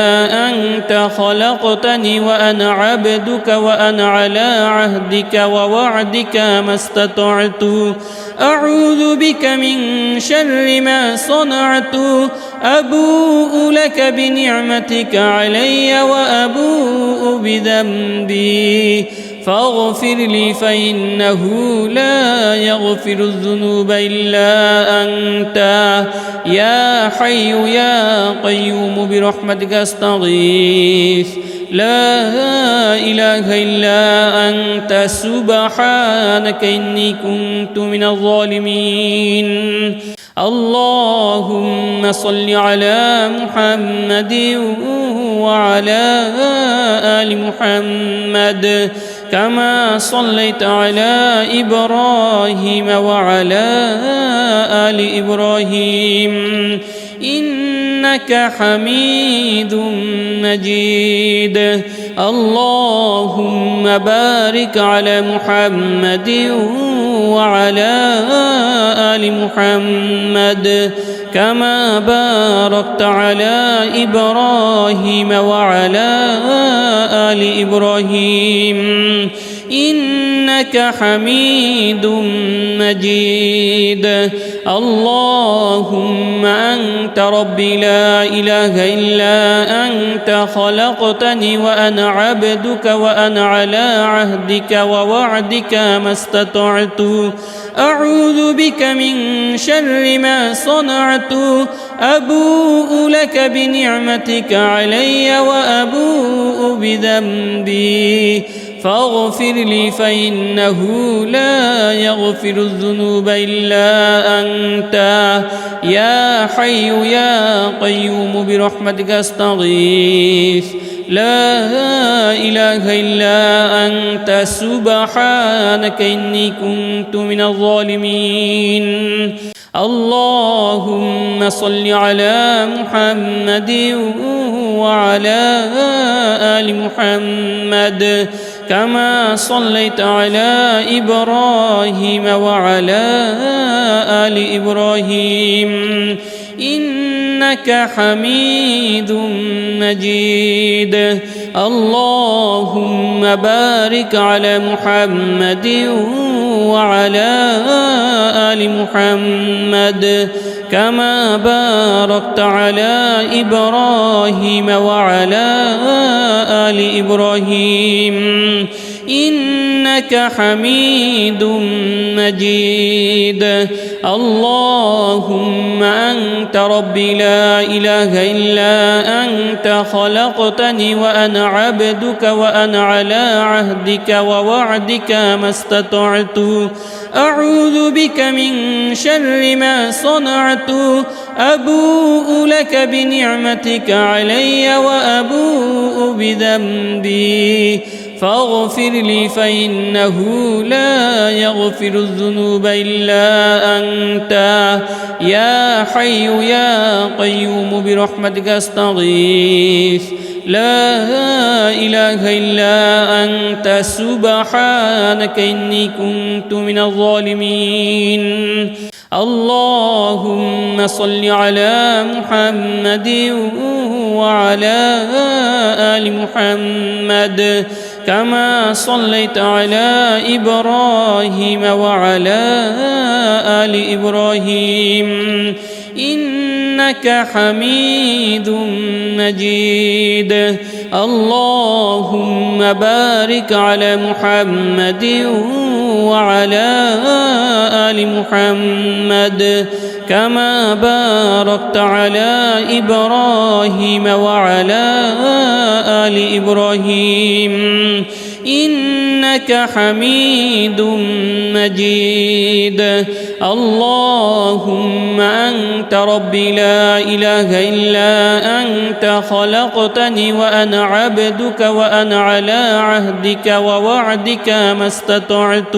أنت خلقتني وأنا عبدك وأنا على عهدك ووعدك ما استطعت أعوذ بك من شر ما صنعت أبوء لك بنعمتك علي وأبوء بذنبي فاغفر لي فإنه لا يغفر الذنوب إلا أنت يا حي يا قيوم برحمتك أستغيث لا إله إلا أنت سبحانك إني كنت من الظالمين. اللهم صل على محمد وعلى آل محمد كما صليت على إبراهيم وعلى آل إبراهيم إنك حميد مجيد. اللهم بارك على محمد وعلى آل محمد كما باركت على إبراهيم وعلى آل إبراهيم إنك حميد مجيد. اللهم أنت ربي لا إله إلا أنت خلقتني وأنا عبدك وأنا على عهدك ووعدك ما استطعت أعوذ بك من شر ما صنعت أبوء لك بنعمتك علي وأبوء بذنبي فاغفر لي فإنه لا يغفر الذنوب إلا أنت يا حي يا قيوم برحمتك أستغيث لا إله إلا أنت سبحانك إني كنت من الظالمين. اللهم صل على محمد وعلى آل محمد كما صليت على إبراهيم وعلى آل إبراهيم إنك حميد مجيد. اللهم بارك على محمد وعلى آل محمد كما باركت على إبراهيم وعلى آل إبراهيم إنك حميد مجيد. اللهم أنت ربي لا إله إلا أنت خلقتني وأنا عبدك وأنا على عهدك ووعدك ما استطعت أعوذ بك من شر ما صنعت أبوء لك بنعمتك علي وأبوء بذنبي فاغفر لي فإنه لا يغفر الذنوب إلا أنت يا حي يا قيوم برحمتك أستغيث لا إله إلا أنت سبحانك إني كنت من الظالمين. اللهم صل على محمد وعلى آل محمد كما صليت على إبراهيم وعلى آل إبراهيم إنك حميد مجيد. اللهم بارك على محمد وعلى آل محمد كما باركت على إبراهيم وعلى آل إبراهيم إنك حميد مجيد. اللهم أنت ربي لا إله إلا أنت خلقتني وأنا عبدك وأنا على عهدك ووعدك ما استطعت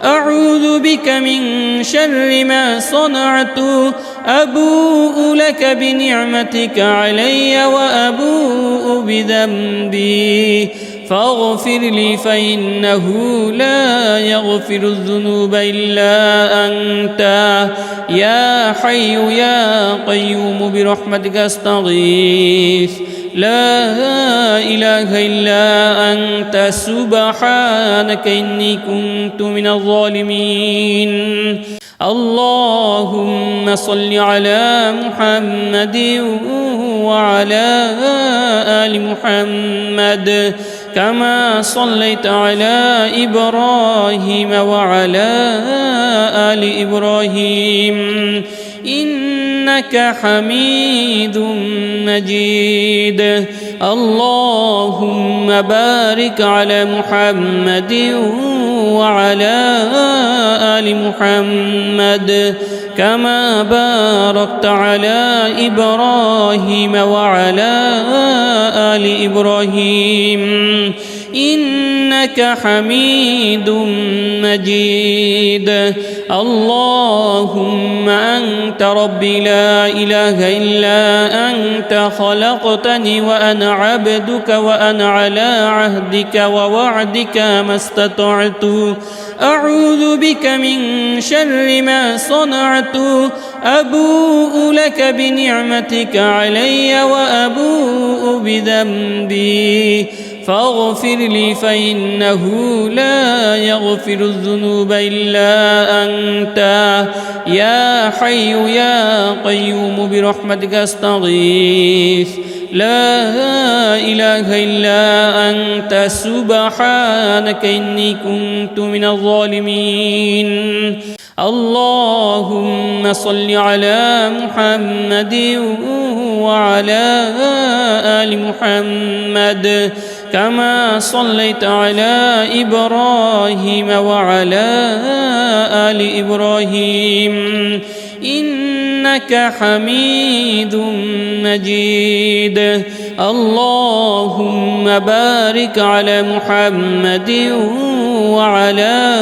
أعوذ بك من شر ما صنعت أبوء لك بنعمتك علي وأبوء بذنبي فاغفر لي فإنه لا يغفر الذنوب إلا أنت يا حي يا قيوم برحمتك أستغيث لا إله إلا أنت سبحانك إني كنت من الظالمين اللهم صل على محمد وعلى آل محمد كما صليت على إبراهيم وعلى آل إبراهيم إنك حميد مجيد اللهم بارك على محمد وعلى آل محمد كما باركت على إبراهيم وعلى آل إبراهيم إنك حميد مجيد اللهم أنت ربي لا إله إلا أنت خلقتني وأنا عبدك وأنا على عهدك ووعدك ما استطعت أعوذ بك من شر ما صنعت أبوء لك بنعمتك علي وأبوء بذنبي فاغفر لي فإنه لا يغفر الذنوب إلا أنت يا حي يا قيوم برحمتك أستغيث لا إله إلا أنت سبحانك إني كنت من الظالمين اللهم صل على محمد وعلى آل محمد كما صليت على إبراهيم وعلى آل إبراهيم إنك حميد مجيد اللهم بارك على محمد وعلى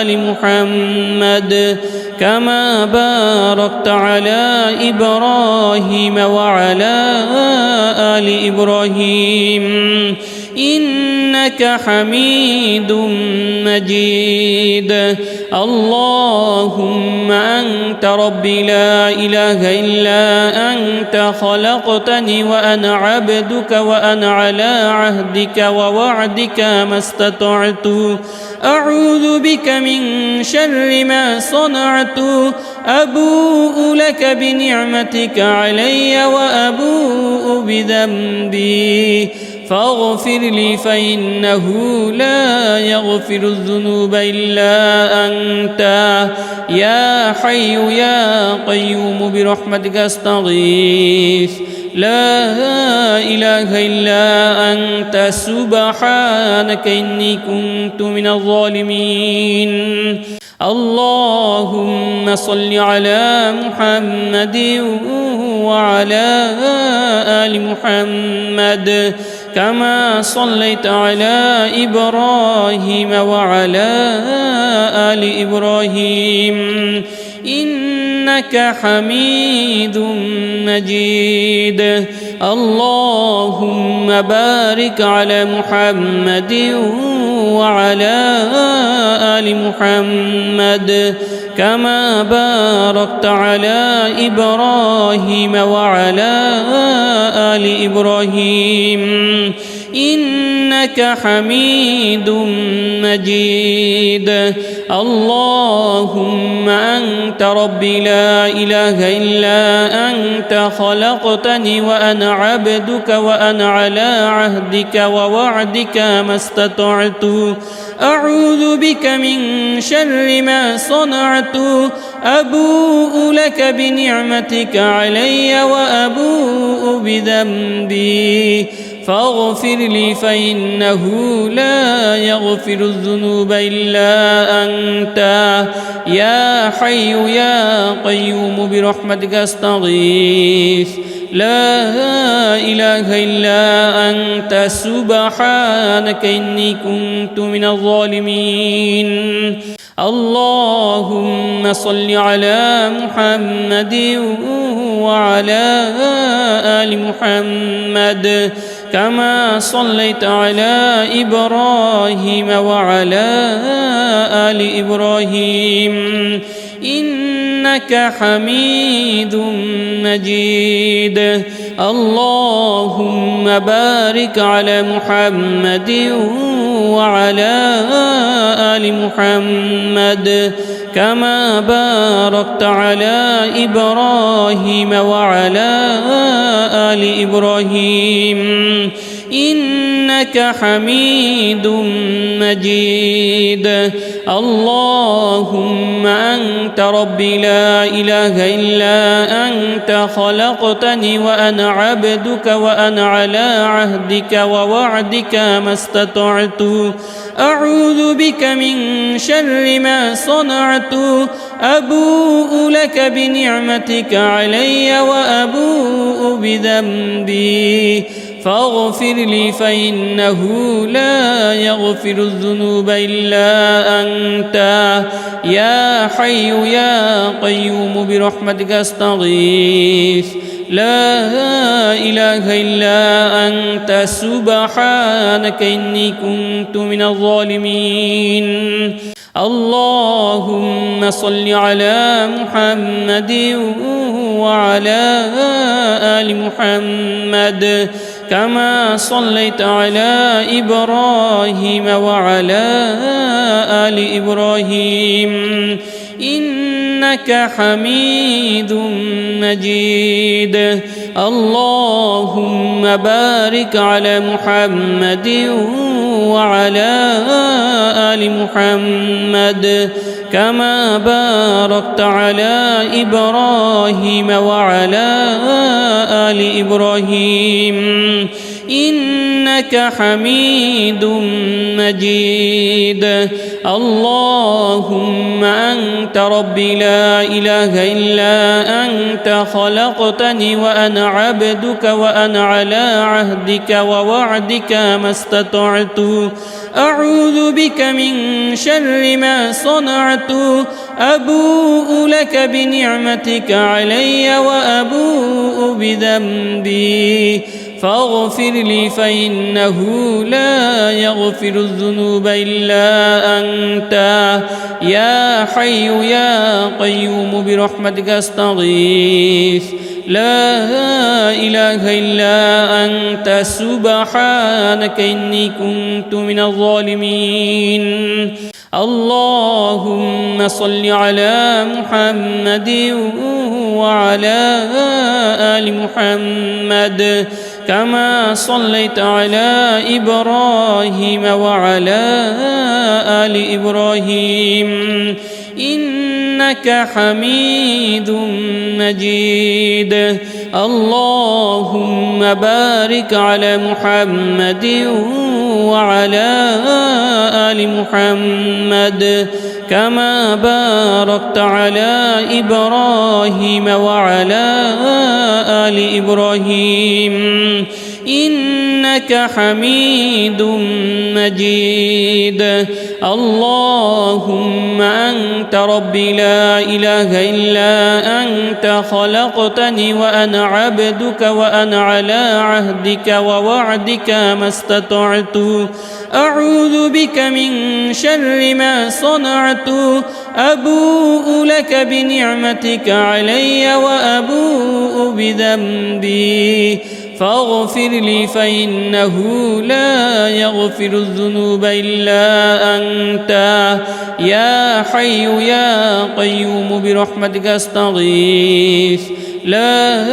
آل محمد كما باركت على إبراهيم وعلى آل إبراهيم إنك حميد مجيد اللهم أنت ربي لا إله إلا أنت خلقتني وأنا عبدك وأنا على عهدك ووعدك ما استطعت أعوذ بك من شر ما صنعت أبوء لك بنعمتك علي وأبوء بذنبي فاغفر لي فإنه لا يغفر الذنوب إلا أنت يا حي يا قيوم برحمتك أستغيث لا إله إلا أنت سبحانك إني كنت من الظالمين اللهم صل على محمد وعلى آل محمد كما صليت على إبراهيم وعلى آل إبراهيم إنك حميد مجيد اللهم بارك على محمد وعلى آل محمد كما باركت على إبراهيم وعلى آل إبراهيم إنك حميد مجيد اللهم أنت ربي لا إله إلا أنت خلقتني وأنا عبدك وأنا على عهدك ووعدك ما استطعت أعوذ بك من شر ما صنعت أبوء لك بنعمتك علي وأبوء بذنبي فاغفر لي فإنه لا يغفر الذنوب إلا أنت يا حي يا قيوم برحمتك أستغيث لا إله إلا أنت سبحانك إني كنت من الظالمين اللهم صل على محمد وعلى آل محمد كما صليت على إبراهيم وعلى آل إبراهيم إنك حميد مجيد اللهم بارك على محمد وعلى آل محمد كما باركت على إبراهيم وعلى آل إبراهيم إنك حميد مجيد اللهم أنت ربي لا إله إلا أنت خلقتني وأنا عبدك وأنا على عهدك ووعدك ما استطعت أعوذ بك من شر ما صنعت أبوء لك بنعمتك علي وأبوء بذنبي فاغفر لي فإنه لا يغفر الذنوب إلا أنت يا حي يا قيوم برحمتك أستغيث لا إله إلا أنت سبحانك إني كنت من الظالمين اللهم صل على محمد وعلى آل محمد كما صليت على إبراهيم وعلى آل إبراهيم إنك حميد مجيد اللهم بارك على محمد وعلى آل محمد كما باركت على إبراهيم وعلى آل إبراهيم إنك حميد مجيد اللهم أنت ربي لا إله إلا أنت خلقتني وأنا عبدك وأنا على عهدك ووعدك ما استطعت أعوذ بك من شر ما صنعت أبوء لك بنعمتك علي وأبوء بذنبي فاغفر لي فإنه لا يغفر الذنوب إلا أنت يا حي يا قيوم برحمتك أستغيث لا إله إلا أنت سبحانك إني كنت من الظالمين اللهم صل على محمد وعلى آل محمد كما صليت على إبراهيم وعلى آل إبراهيم إنك حميد مجيد اللهم بارك على محمد وعلى آل محمد كما باركت على إبراهيم وعلى آل إبراهيم إنك حميد مجيد اللهم أنت ربي لا إله إلا أنت خلقتني وأنا عبدك وأنا على عهدك ووعدك ما استطعت أعوذ بك من شر ما صنعت أبوء لك بنعمتك علي وأبوء بذنبي فاغفر لي فإنه لا يغفر الذنوب إلا أنت يا حي يا قيوم برحمتك أستغيث لا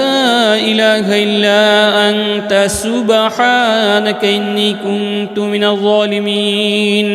إله إلا أنت سبحانك إني كنت من الظالمين